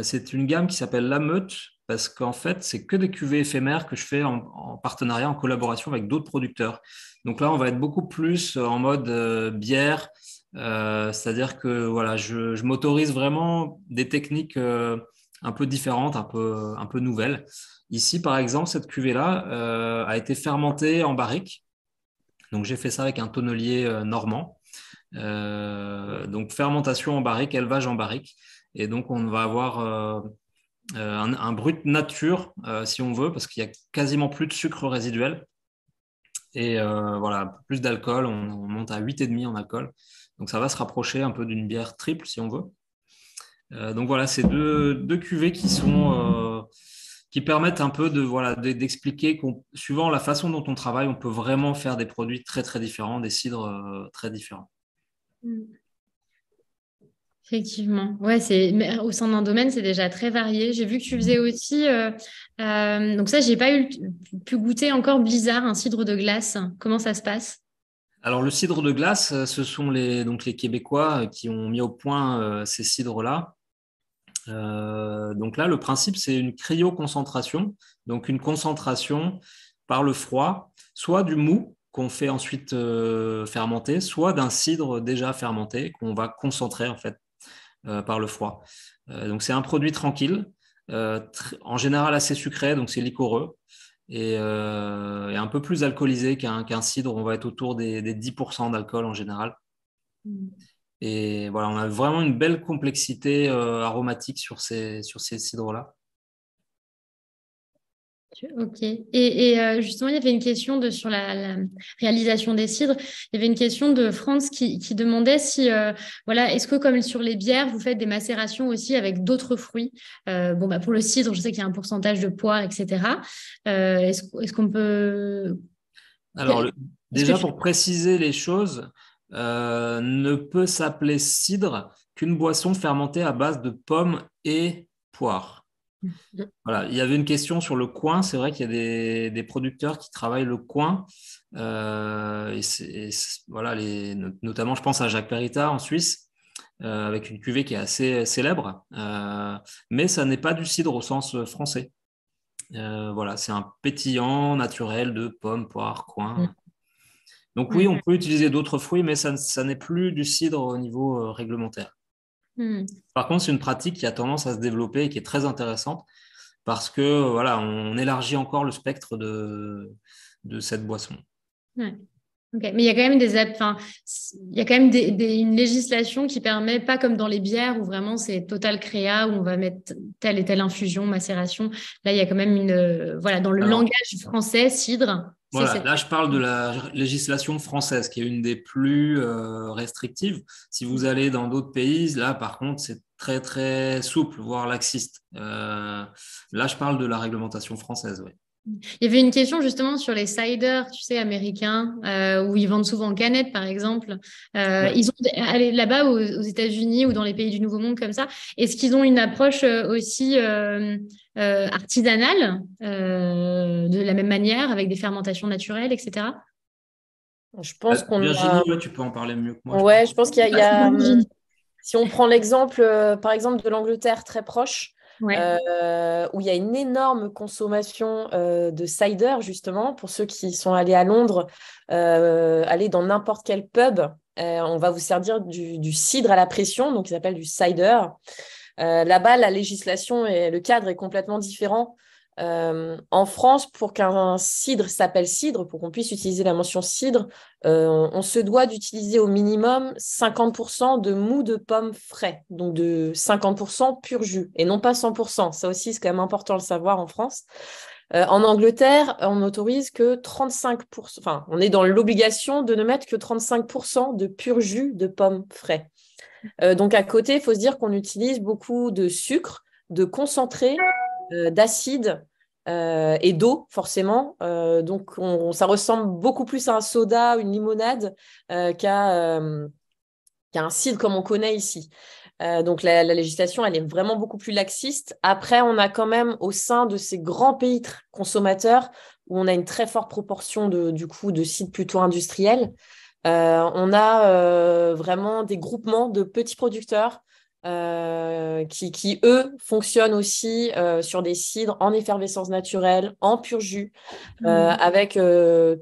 C'est une gamme qui s'appelle La Meute parce qu'en fait, c'est que des cuvées éphémères que je fais en partenariat, en collaboration avec d'autres producteurs. Donc là, on va être beaucoup plus en mode bière. C'est-à-dire que voilà, je m'autorise vraiment des techniques un peu différentes, un peu nouvelles. Ici, par exemple, cette cuvée-là a été fermentée en barrique. Donc, j'ai fait ça avec un tonnelier normand. Donc, fermentation en barrique, élevage en barrique. Et donc, on va avoir un brut nature, si on veut, parce qu'il y a quasiment plus de sucre résiduel. Et voilà, plus d'alcool, on monte à 8,5 en alcool. Donc, ça va se rapprocher un peu d'une bière triple, si on veut. Donc, voilà, c'est deux cuvées qui permettent un peu d'expliquer qu'on, suivant la façon dont on travaille, on peut vraiment faire des produits très, très différents, des cidres très différents. Effectivement, ouais, mais au sein d'un domaine, c'est déjà très varié. J'ai vu que tu faisais aussi, donc ça, j'ai pas pu goûter encore Blizzard, un cidre de glace. Comment ça se passe? Alors, le cidre de glace, ce sont donc les Québécois qui ont mis au point ces cidres-là. Donc là, le principe, c'est une cryoconcentration, donc une concentration par le froid, soit du mou qu'on fait ensuite fermenter, soit d'un cidre déjà fermenté qu'on va concentrer en fait par le froid. Donc c'est un produit tranquille, en général assez sucré, donc c'est liquoreux et un peu plus alcoolisé qu'un cidre. On va être autour des 10% d'alcool en général. Et voilà, on a vraiment une belle complexité aromatique sur ces cidres-là. Ok. Justement, il y avait une question sur la réalisation des cidres. Il y avait une question de France qui demandait si, voilà, est-ce que comme sur les bières, vous faites des macérations aussi avec d'autres fruits? Bon, bah, pour le cidre, je sais qu'il y a un pourcentage de poire, etc. Est-ce qu'on peut... Alors, Est-ce que déjà, tu... pour préciser les choses, ne peut s'appeler cidre qu'une boisson fermentée à base de pommes et poires. Voilà, il y avait une question sur le coin. C'est vrai qu'il y a des producteurs qui travaillent le coin. Voilà, notamment, je pense à Jacques Péritat en Suisse, avec une cuvée qui est assez célèbre. Mais ça n'est pas du cidre au sens français. Voilà, c'est un pétillant naturel de pommes, poires, coin. Donc oui, on peut utiliser d'autres fruits, mais ça n'est plus du cidre au niveau réglementaire. Par contre, c'est une pratique qui a tendance à se développer et qui est très intéressante parce que voilà, on élargit encore le spectre de cette boisson. Ouais. Ok. Mais il y a quand même il y a quand même une législation qui permet, pas comme dans les bières où vraiment c'est total créa, où on va mettre telle et telle infusion, macération. Là, il y a quand même voilà, dans le Alors, langage français, cidre. Voilà, là je parle de la législation française qui est une des plus restrictives. Si vous allez dans d'autres pays, là par contre c'est très très souple, voire laxiste. Là je parle de la réglementation française, oui. Il y avait une question justement sur les ciders, tu sais, américains, où ils vendent souvent en canette, par exemple. Ouais. Ils ont allez, là-bas aux États-Unis ou dans les pays du Nouveau Monde comme ça. Est-ce qu'ils ont une approche aussi artisanale, de la même manière, avec des fermentations naturelles, etc. Je pense qu'on Virginie, a... ouais, tu peux en parler mieux que moi, je Ouais, pense. je pense si on prend l'exemple, par exemple, de l'Angleterre très proche, Ouais. où il y a une énorme consommation de cider, justement, pour ceux qui sont allés à Londres, aller dans n'importe quel pub, on va vous servir du cidre à la pression, donc ils appellent du cider. Là-bas, la législation et le cadre est complètement différent. En France, pour qu'un cidre s'appelle cidre, pour qu'on puisse utiliser la mention cidre, on se doit d'utiliser au minimum 50% de mou de pomme frais, donc de 50% pur jus, et non pas 100%. Ça aussi, c'est quand même important de le savoir en France. En Angleterre, on n'autorise que 35%, enfin, on est dans l'obligation de ne mettre que 35% de pur jus de pomme frais. Donc à côté, il faut se dire qu'on utilise beaucoup de sucre, de concentré, d'acide et d'eau, forcément. Donc ça ressemble beaucoup plus à un soda, une limonade, qu'à un cidre comme on connaît ici. Donc la législation, elle est vraiment beaucoup plus laxiste. Après, on a quand même au sein de ces grands pays consommateurs où on a une très forte proportion du coup de cidre plutôt industriels. On a vraiment des groupements de petits producteurs qui, eux, fonctionnent aussi sur des cidres en effervescence naturelle, en pur jus, avec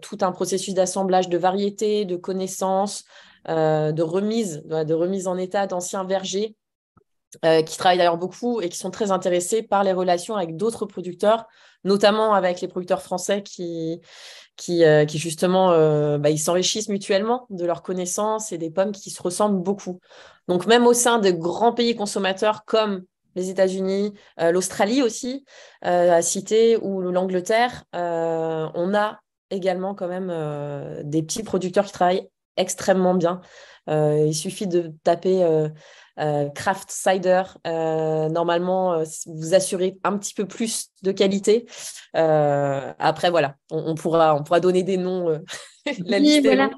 tout un processus d'assemblage de variétés, de connaissances, de remise en état d'anciens vergers, qui travaillent d'ailleurs beaucoup et qui sont très intéressés par les relations avec d'autres producteurs, notamment avec les producteurs français qui justement, ils s'enrichissent mutuellement de leurs connaissances et des pommes qui se ressemblent beaucoup. Donc même au sein de grands pays consommateurs comme les États-Unis, l'Australie aussi, à citer, ou l'Angleterre, on a également quand même des petits producteurs qui travaillent extrêmement bien. Il suffit de taper craft cider. Normalement, vous assurez un petit peu plus de qualité. Après, voilà, on pourra donner des noms. La Oui, liste est voilà. longue.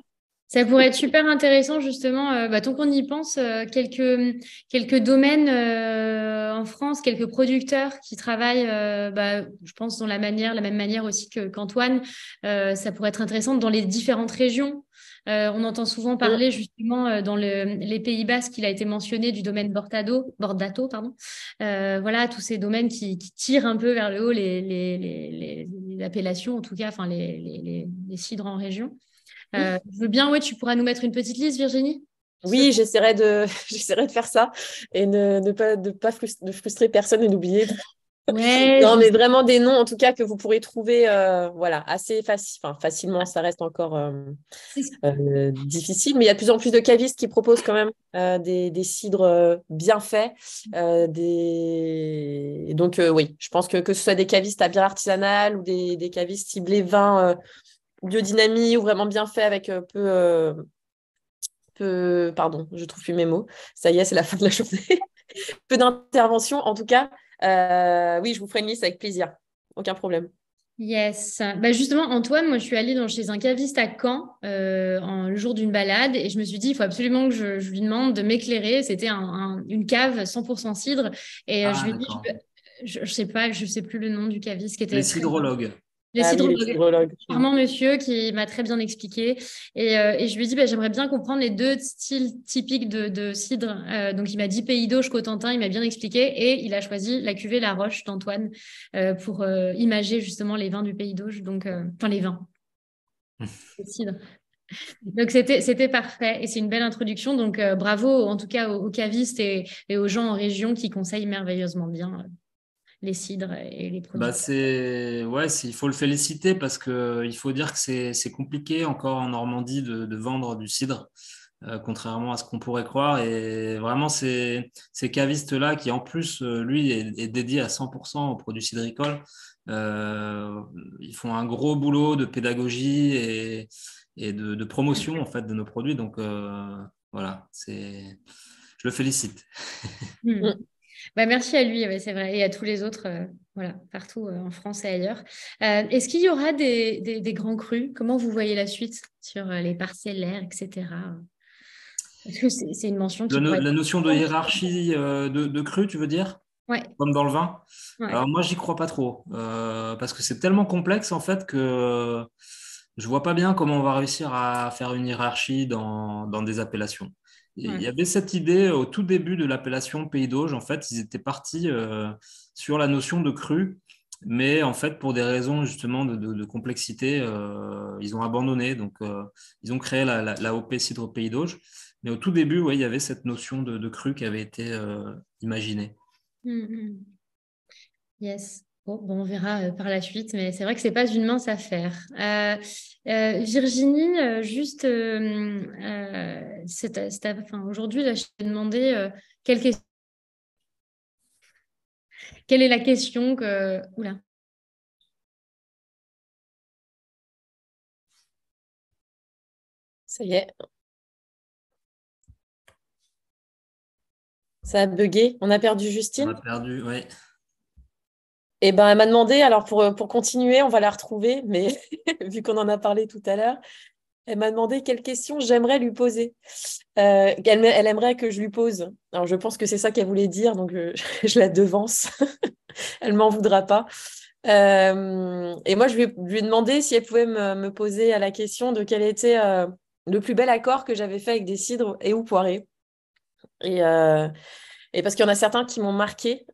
Ça pourrait être super intéressant justement, tant qu'on y pense, quelques domaines en France, quelques producteurs qui travaillent, je pense, la même manière aussi qu'Antoine. Ça pourrait être intéressant dans les différentes régions. On entend souvent Mm. parler justement dans les Pays Basques, qu'il a été mentionné du domaine Bordato, pardon. Voilà, tous ces domaines qui tirent un peu vers le haut les appellations, en tout cas, enfin les cidres en région. Je veux bien, ouais, tu pourras nous mettre une petite liste, Virginie? Oui, j'essaierai de, j'essaierai de faire ça et ne pas frustrer personne et n'oublier. Ouais, Non, mais vraiment des noms, en tout cas, que vous pourrez trouver voilà, assez facilement. Ça reste encore difficile, mais il y a de plus en plus de cavistes qui proposent quand même des cidres bien faits. Donc, oui, je pense que ce soit des cavistes à bière artisanale ou des cavistes ciblés vin biodynamie ou vraiment bien faits avec pardon, je trouve plus mes mots. Ça y est, c'est la fin de la journée. Peu d'intervention, en tout cas. Oui, je vous ferai une liste avec plaisir. Aucun problème. yes. Bah justement, Antoine, moi, je suis allée chez un caviste à Caen le jour d'une balade et je me suis dit, il faut absolument que je lui demande de m'éclairer. C'était une cave 100% cidre et je Ah, lui ai dit, d'accord. je sais pas, je sais plus le nom du caviste qui Les était très sidérologues. les Ah oui, les cidrologues. hydrologues. Charmant monsieur qui m'a très bien expliqué. Et je lui ai dit, bah, j'aimerais bien comprendre les deux styles typiques de cidre. Donc, il m'a dit Pays d'Auge, Cotentin, il m'a bien expliqué. Et il a choisi la cuvée La Roche d'Antoine pour imager justement les vins du Pays d'Auge. Donc, enfin, les vins, les cidres. Donc, c'était parfait. Et c'est une belle introduction. Donc, bravo en tout cas aux cavistes et aux gens en région qui conseillent merveilleusement bien les cidres et les Bah produits. il faut le féliciter parce que il faut dire que c'est compliqué encore en Normandie de vendre du cidre, contrairement à ce qu'on pourrait croire. Et vraiment, ces cavistes-là, qui en plus, lui, est dédié à 100% aux produits cidricoles, Ils font un gros boulot de pédagogie et de promotion en fait de nos produits. Donc voilà, je le félicite. Hmm. Bah, merci à lui, ouais, c'est vrai, et à tous les autres, voilà, partout en France et ailleurs. Est-ce qu'il y aura des grands crus? Comment vous voyez la suite sur les parcellaires, etc. Est-ce que c'est une mention qui pourrait La notion de être... hiérarchie de cru, tu veux dire? Ouais, Comme dans le vin? ouais. Alors moi, j'y crois pas trop, parce que c'est tellement complexe en fait que je vois pas bien comment on va réussir à faire une hiérarchie dans des appellations. Il Ouais. y avait cette idée au tout début de l'appellation Pays d'Auge, en fait, ils étaient partis sur la notion de cru, mais en fait, pour des raisons justement de complexité, ils ont abandonné. Donc, ils ont créé la OP Cidre Pays d'Auge. Mais au tout début, ouais, il y avait cette notion de cru qui avait été imaginée. Mhm. Yes. Bon, on verra par la suite, mais c'est vrai que c'est pas une mince affaire. Virginie, juste, enfin, aujourd'hui, là, je t'ai demandé quelle est la question que... Oula. Ça y est, ça a bugué. On a perdu On Justine. a perdu, oui. Et ben, elle m'a demandé, alors pour continuer, on va la retrouver, mais vu qu'on en a parlé tout à l'heure, elle m'a demandé quelle question j'aimerais lui poser. Elle aimerait que je lui pose. Alors, je pense que c'est ça qu'elle voulait dire, donc je la devance. Elle m'en voudra pas. Et moi, je lui ai demandé si elle pouvait me poser à la question de quel était le plus bel accord que j'avais fait avec des cidres et ou poirées. Et, euh, et parce qu'il y en a certains qui m'ont marqué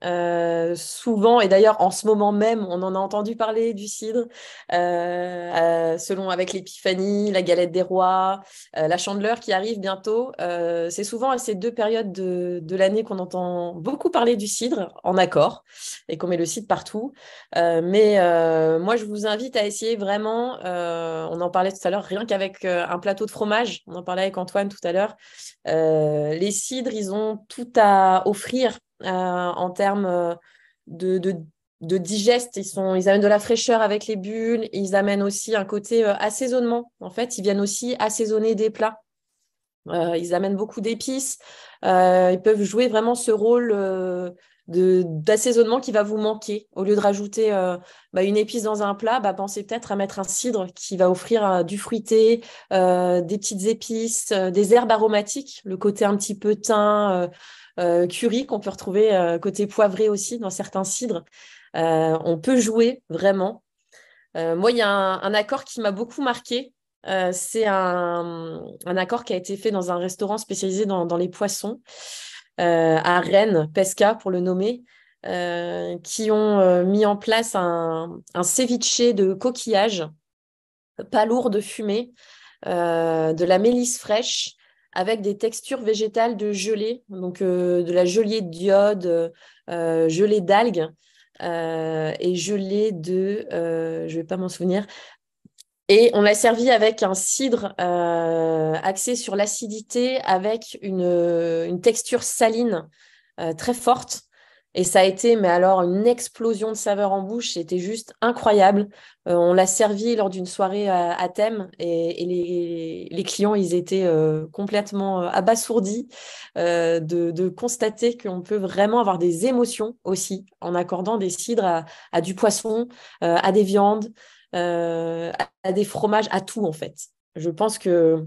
souvent, et d'ailleurs en ce moment même, on en a entendu parler du cidre, selon avec l'épiphanie, la galette des rois, la chandeleur qui arrive bientôt. C'est souvent à ces deux périodes de l'année qu'on entend beaucoup parler du cidre en accord et qu'on met le cidre partout. Mais moi, je vous invite à essayer vraiment, on en parlait tout à l'heure, rien qu'avec un plateau de fromage, on en parlait avec Antoine tout à l'heure. Les cidres, ils ont tout à offrir en termes de digeste. Ils amènent de la fraîcheur avec les bulles. Ils amènent aussi un côté assaisonnement. En fait, ils viennent aussi assaisonner des plats. Ils amènent beaucoup d'épices. Ils peuvent jouer vraiment ce rôle d'assaisonnement qui va vous manquer. Au lieu de rajouter une épice dans un plat, pensez peut-être à mettre un cidre qui va offrir du fruité, des petites épices, des herbes aromatiques, le côté un petit peu thym, curry qu'on peut retrouver côté poivré aussi dans certains cidres. On peut jouer vraiment. Moi, il y a un accord qui m'a beaucoup marqué. C'est un accord qui a été fait dans un restaurant spécialisé dans les poissons à Rennes, Pesca pour le nommer, qui ont mis en place un ceviche de coquillages, pas lourd de fumée, de la mélisse fraîche, avec des textures végétales de gelée, donc de la gelée d'iode, gelée d'algues et gelée je vais pas m'en souvenir. Et on l'a servi avec un cidre axé sur l'acidité, avec une texture saline très forte. Et ça a été, mais alors, une explosion de saveurs en bouche. C'était juste incroyable. On l'a servi lors d'une soirée à thème et les clients, ils étaient complètement abasourdis de constater qu'on peut vraiment avoir des émotions aussi en accordant des cidres à du poisson, à des viandes, à des fromages, à tout en fait. Je pense que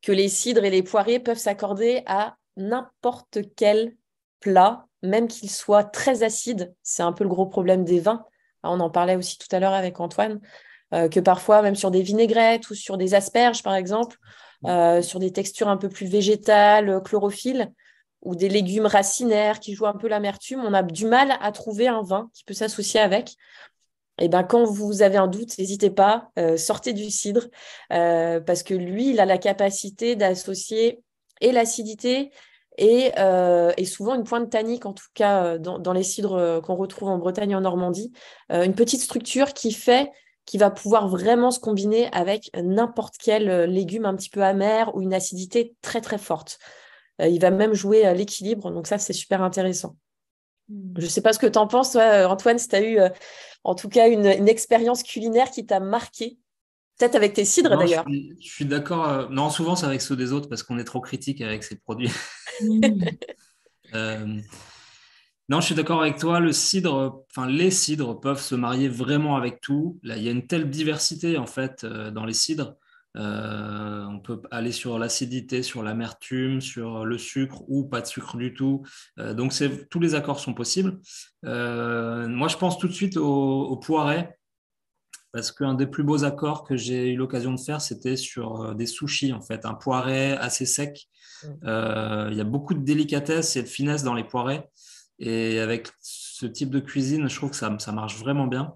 les cidres et les poirées peuvent s'accorder à n'importe quel plat, même qu'il soit très acide. C'est un peu le gros problème des vins. On en parlait aussi tout à l'heure avec Antoine, que parfois, même sur des vinaigrettes ou sur des asperges, par exemple, sur des textures un peu plus végétales, chlorophylle, ou des légumes racinaires qui jouent un peu l'amertume, on a du mal à trouver un vin qui peut s'associer avec. Et ben, quand vous avez un doute, n'hésitez pas, sortez du cidre, parce que lui, il a la capacité d'associer et l'acidité et souvent une pointe tannique, en tout cas dans les cidres qu'on retrouve en Bretagne et en Normandie, une petite structure qui va pouvoir vraiment se combiner avec n'importe quel légume un petit peu amer ou une acidité très très forte. Il va même jouer à l'équilibre, donc ça, c'est super intéressant. Je ne sais pas ce que tu en penses, toi, Antoine, si tu as eu en tout cas une expérience culinaire qui t'a marqué. Peut-être avec tes cidres Non, d'ailleurs. je suis d'accord. Non, souvent, c'est avec ceux des autres parce qu'on est trop critique avec ces produits. Mm. Euh, non, je suis d'accord avec toi. Le cidre, enfin, les cidres peuvent se marier vraiment avec tout. Là, il y a une telle diversité en fait dans les cidres. On peut aller sur l'acidité, sur l'amertume, sur le sucre ou pas de sucre du tout. Donc, tous les accords sont possibles. Moi, je pense tout de suite au poiret parce qu'un des plus beaux accords que j'ai eu l'occasion de faire, c'était sur des sushis en fait, un poiret assez sec. Il y a beaucoup de délicatesse et de finesse dans les poirets. Et avec ce type de cuisine, je trouve que ça marche vraiment bien.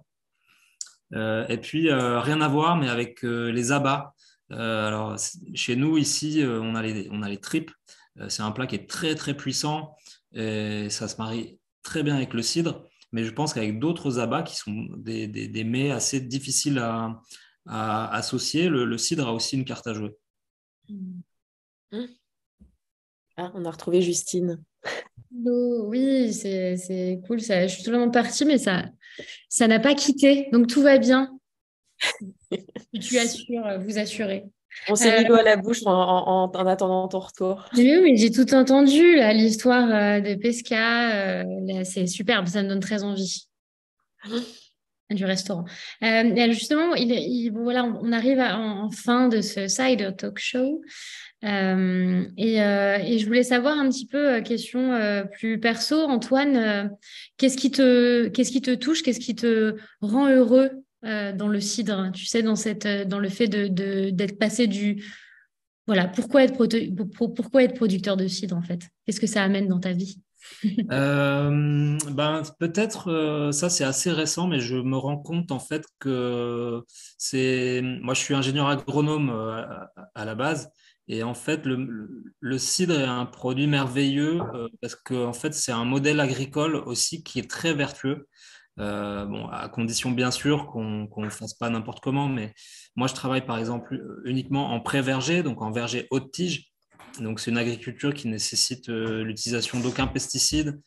Et puis, rien à voir, mais avec les abats. Alors, chez nous, ici, on a les tripes. C'est un plat qui est très, très puissant et ça se marie très bien avec le cidre. Mais je pense qu'avec d'autres abats qui sont des mets assez difficiles à associer, le cidre a aussi une carte à jouer. Ah, on a retrouvé Justine. Oui, c'est cool. Ça, je suis totalement partie, mais ça n'a pas quitté. Donc tout va bien. Tu assures, vous assurez. On s'est Euh, mis l'eau à la bouche en attendant ton retour. mais j'ai tout entendu, là, l'histoire de Pesca. Là, c'est superbe, ça me donne très envie du restaurant. Justement, voilà, on arrive en fin de ce Cider Talk Show. Et je voulais savoir un petit peu, question plus perso, Antoine, qu'est-ce qui te touche, qu'est-ce qui te rend heureux dans le cidre, tu sais, dans le fait d'être passé voilà, pourquoi être producteur de cidre en fait? Qu'est-ce que ça amène dans ta vie? Ben, peut-être ça c'est assez récent, mais je me rends compte en fait que moi je suis ingénieur agronome à la base, et en fait le cidre est un produit merveilleux parce que en fait c'est un modèle agricole aussi qui est très vertueux. Bon, à condition bien sûr qu'on ne fasse pas n'importe comment, mais moi je travaille par exemple uniquement en pré-verger, donc en verger haute tige. Donc, c'est une agriculture qui nécessite l'utilisation d'aucun pesticide,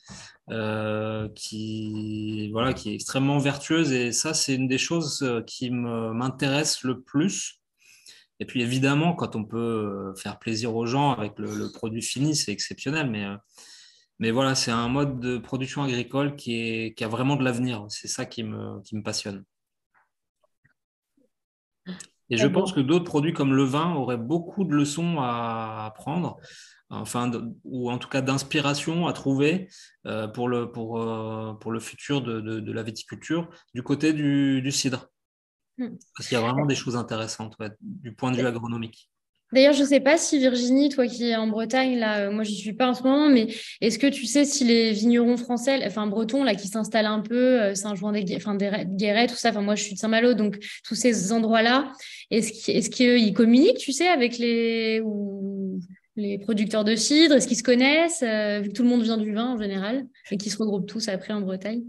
voilà, qui est extrêmement vertueuse. Et ça, c'est une des choses qui m'intéresse le plus. Et puis, évidemment, quand on peut faire plaisir aux gens avec le produit fini, c'est exceptionnel. Mais voilà, c'est un mode de production agricole qui a vraiment de l'avenir. C'est ça qui me passionne. Et je Très pense beau. que d'autres produits comme le vin auraient beaucoup de leçons à apprendre, enfin, ou en tout cas d'inspiration à trouver pour le futur de la viticulture du côté du cidre. Hmm. Parce qu'il y a vraiment des choses intéressantes, ouais, du point de vue agronomique. D'ailleurs, je ne sais pas si Virginie, toi qui es en Bretagne, là, moi j'y suis pas en ce moment, mais est-ce que tu sais si les vignerons français, enfin bretons, là, qui s'installent un peu, Saint-Jouan-des-Guéret, enfin, des Guéret, tout ça, enfin moi je suis de Saint-Malo, donc tous ces endroits-là, est-ce qu'ils communiquent, tu sais, avec ou les producteurs de cidre, est-ce qu'ils se connaissent, vu que tout le monde vient du vin en général, et qu'ils se regroupent tous après en Bretagne?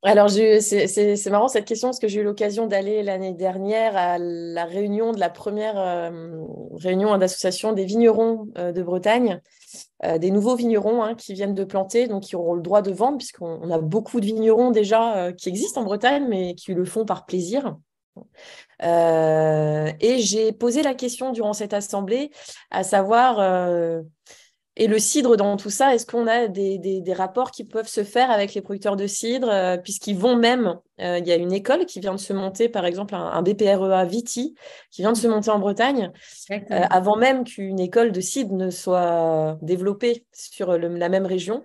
Alors, c'est marrant cette question parce que j'ai eu l'occasion d'aller l'année dernière à la réunion de la première réunion d'association des vignerons de Bretagne, des nouveaux vignerons qui viennent de planter, donc qui auront le droit de vendre, puisqu'on a beaucoup de vignerons déjà qui existent en Bretagne, mais qui le font par plaisir. Et j'ai posé la question durant cette assemblée, à savoir, et le cidre dans tout ça, est-ce qu'on a des rapports qui peuvent se faire avec les producteurs de cidre, puisqu'ils vont même, il y a une école qui vient de se monter, par exemple un BPREA Viti, qui vient de se monter en Bretagne, Exactement. avant même qu'une école de cidre ne soit développée sur la même région.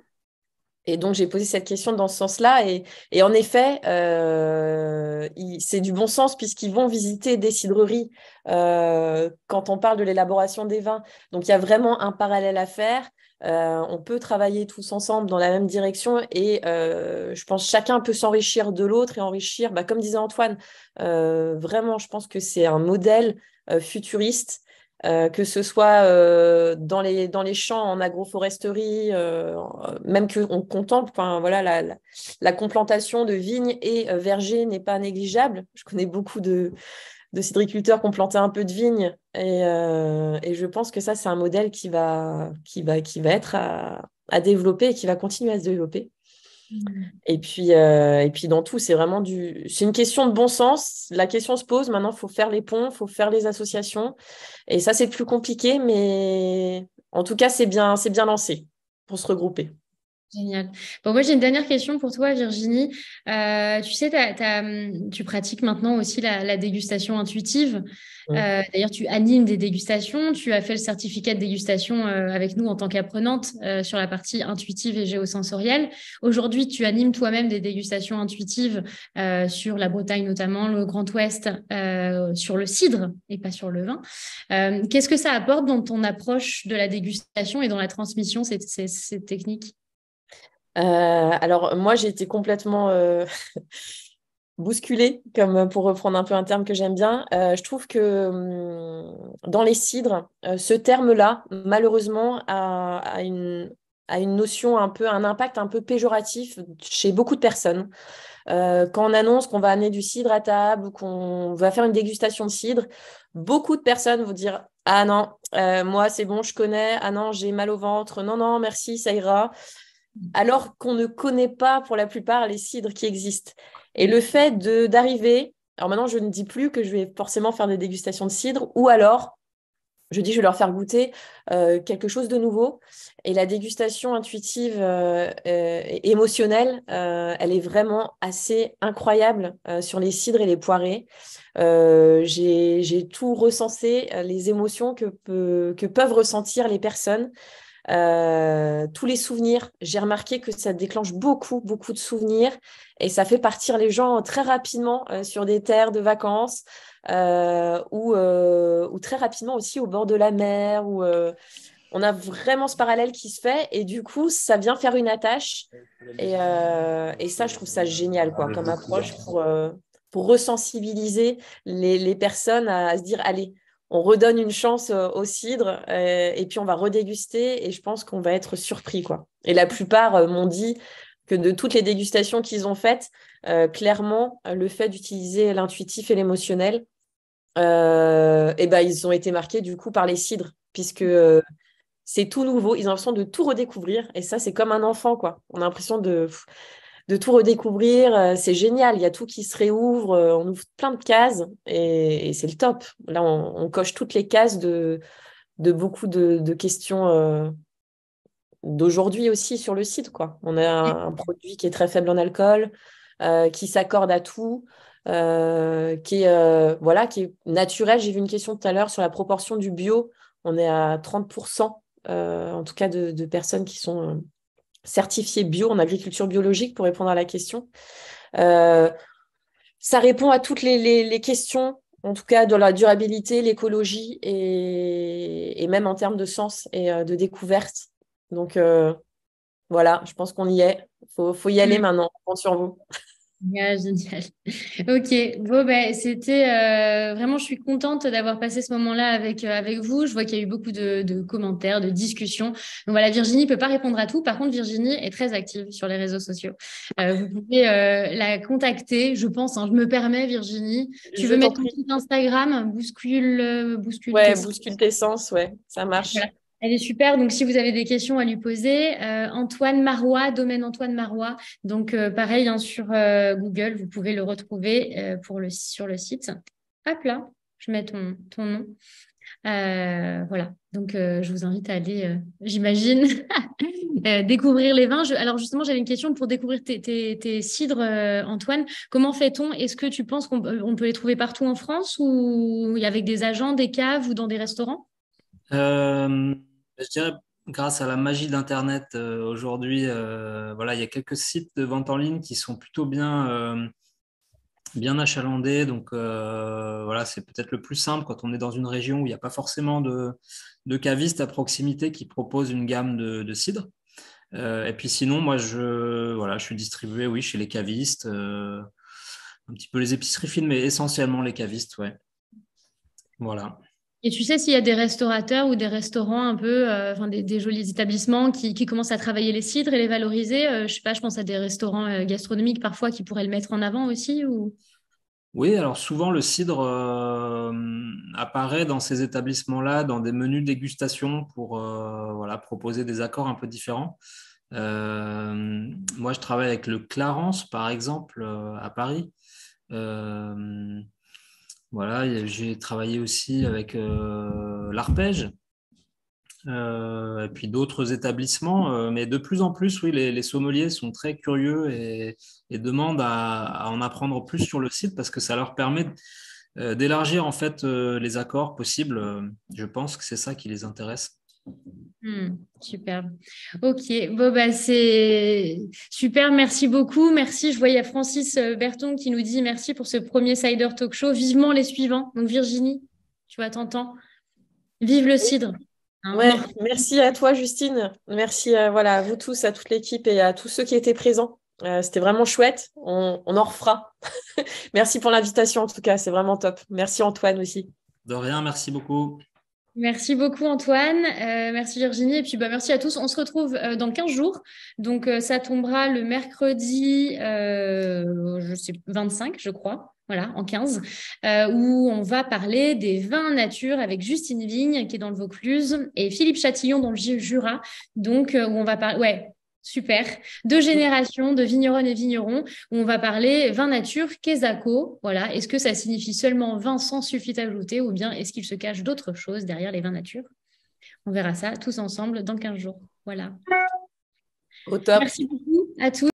Et donc, j'ai posé cette question dans ce sens-là. Et en effet, c'est du bon sens puisqu'ils vont visiter des cidreries quand on parle de l'élaboration des vins. Donc, il y a vraiment un parallèle à faire. On peut travailler tous ensemble dans la même direction et je pense que chacun peut s'enrichir de l'autre et enrichir, bah, comme disait Antoine, vraiment, je pense que c'est un modèle futuriste. Que ce soit dans les champs en agroforesterie, même qu'on contemple, enfin, voilà, la complantation de vignes et vergers n'est pas négligeable. Je connais beaucoup de cidriculteurs qui ont planté un peu de vignes et je pense que ça, c'est un modèle qui va être à développer et qui va continuer à se développer. Et puis dans tout, c'est vraiment c'est une question de bon sens. La question se pose, maintenant, il faut faire les ponts, il faut faire les associations. Et ça, c'est plus compliqué, mais en tout cas, c'est bien lancé pour se regrouper. Génial. Bon, moi, j'ai une dernière question pour toi, Virginie. Tu sais, tu pratiques maintenant aussi la dégustation intuitive. Mm. D'ailleurs, tu animes des dégustations. Tu as fait le certificat de dégustation avec nous en tant qu'apprenante sur la partie intuitive et géosensorielle. Aujourd'hui, tu animes toi-même des dégustations intuitives sur la Bretagne notamment, le Grand Ouest, sur le cidre et pas sur le vin. Qu'est-ce que ça apporte dans ton approche de la dégustation et dans la transmission, ces techniques? Alors, moi, j'ai été complètement bousculée, comme pour reprendre un peu un terme que j'aime bien. Je trouve que dans les cidres, ce terme-là, malheureusement, a une notion un impact un peu péjoratif chez beaucoup de personnes. Quand on annonce qu'on va amener du cidre à table ou qu'on va faire une dégustation de cidre, beaucoup de personnes vont dire: ah non, moi c'est bon, je connais. Ah non, j'ai mal au ventre. Non, non, merci, ça ira. Alors qu'on ne connaît pas pour la plupart les cidres qui existent. Et le fait d'arriver, alors maintenant je ne dis plus que je vais forcément faire des dégustations de cidre, ou alors je dis je vais leur faire goûter quelque chose de nouveau. Et la dégustation intuitive et émotionnelle, elle est vraiment assez incroyable sur les cidres et les poirées. J'ai tout recensé, les émotions que peuvent ressentir les personnes. Tous les souvenirs, j'ai remarqué que ça déclenche beaucoup, beaucoup de souvenirs et ça fait partir les gens très rapidement sur des terres de vacances ou très rapidement aussi au bord de la mer où on a vraiment ce parallèle qui se fait et du coup, ça vient faire une attache et ça, je trouve ça génial quoi, comme approche pour resensibiliser les personnes à se dire, allez, on redonne une chance au cidre et puis on va redéguster et je pense qu'on va être surpris, quoi. Et la plupart m'ont dit que de toutes les dégustations qu'ils ont faites, clairement, le fait d'utiliser l'intuitif et l'émotionnel, et ben, ils ont été marqués du coup par les cidres, puisque c'est tout nouveau, ils ont l'impression de tout redécouvrir et ça, c'est comme un enfant, quoi. On a l'impression de tout redécouvrir. C'est génial, il y a tout qui se réouvre, on ouvre plein de cases et c'est le top. Là, on coche toutes les cases de beaucoup de questions d'aujourd'hui aussi sur le site, quoi. On a un produit qui est très faible en alcool, qui s'accorde à tout, voilà, qui est naturel. J'ai vu une question tout à l'heure sur la proportion du bio. On est à 30%, en tout cas, de personnes qui sont certifiées bio en agriculture biologique, pour répondre à la question. Euh, Ça répond à toutes les questions, en tout cas de la durabilité, l'écologie et même en termes de sens et de découverte. Donc voilà, je pense qu'on y est. Faut y aller maintenant. On compte sur vous. Ah, génial. Ok, bon, ben, c'était vraiment, je suis contente d'avoir passé ce moment-là avec vous. Je vois qu'il y a eu beaucoup de commentaires, de discussions. Donc voilà, Virginie ne peut pas répondre à tout. Par contre, Virginie est très active sur les réseaux sociaux. Vous pouvez la contacter, je pense, hein, je me permets, Virginie. Tu Je veux t'en mettre ton prie. site Instagram, bouscule tes Ouais, bouscule tes sens, ouais, ça marche. voilà. Elle est super. Donc, si vous avez des questions à lui poser, Antoine Marois, domaine Antoine Marois. Donc, pareil, hein, sur Google, vous pouvez le retrouver sur le site. Hop là, je mets ton nom. Voilà. Donc, je vous invite à aller, j'imagine, découvrir les vins. Alors, justement, j'avais une question pour découvrir tes cidres, Antoine. Comment fait-on? Est-ce que tu penses on peut les trouver partout en France ou avec des agents, des caves ou dans des restaurants? Euh, je dirais, grâce à la magie d'Internet, aujourd'hui, voilà, il y a quelques sites de vente en ligne qui sont plutôt bien achalandés. Donc, voilà, c'est peut-être le plus simple quand on est dans une région où il n'y a pas forcément de cavistes à proximité qui proposent une gamme de cidres. Et puis sinon, moi, voilà, je suis distribué, oui, chez les cavistes, un petit peu les épiceries fines, mais essentiellement les cavistes, ouais. Voilà. Et tu sais s'il y a des restaurateurs ou des restaurants un peu, enfin des jolis établissements qui commencent à travailler les cidres et les valoriser. Je sais pas, je pense à des restaurants gastronomiques parfois qui pourraient le mettre en avant aussi. Ou... Oui, alors souvent le cidre apparaît dans ces établissements-là, dans des menus dégustation pour voilà, proposer des accords un peu différents. Moi, je travaille avec le Clarence, par exemple, à Paris. Euh, voilà, j'ai travaillé aussi avec l'Arpège. Et puis d'autres établissements, mais de plus en plus, oui, les sommeliers sont très curieux et demandent à en apprendre plus sur le site parce que ça leur permet d'élargir en fait les accords possibles. Je pense que c'est ça qui les intéresse. Super. Ok, bon, bah, c'est super, merci beaucoup. Merci. Je voyais Francis Berton qui nous dit merci pour ce premier Cider Talk Show. Vivement les suivants. Donc Virginie, tu vois, t'entends. Vive le cidre. Hein, Ouais, merci à toi, Justine. Merci voilà, à vous tous, à toute l'équipe et à tous ceux qui étaient présents. C'était vraiment chouette. On en refera. Merci pour l'invitation, en tout cas. C'est vraiment top. Merci, Antoine, aussi. De rien, merci beaucoup. Merci beaucoup Antoine, merci Virginie et puis bah, merci à tous. On se retrouve dans 15 jours. Donc ça tombera le mercredi je sais, 25 je crois, voilà, en 15, où on va parler des vins nature avec Justine Vigne qui est dans le Vaucluse et Philippe Chatillon dans le Jura. Donc où on va parler, ouais, super, deux générations de vigneronnes et vignerons où on va parler vin nature, Quesaco. Voilà. Est-ce que ça signifie seulement vin sans sulfite ajouté ou bien est-ce qu'il se cache d'autres choses derrière les vins nature? On verra ça tous ensemble dans 15 jours. Voilà. Au top. Merci beaucoup à tous.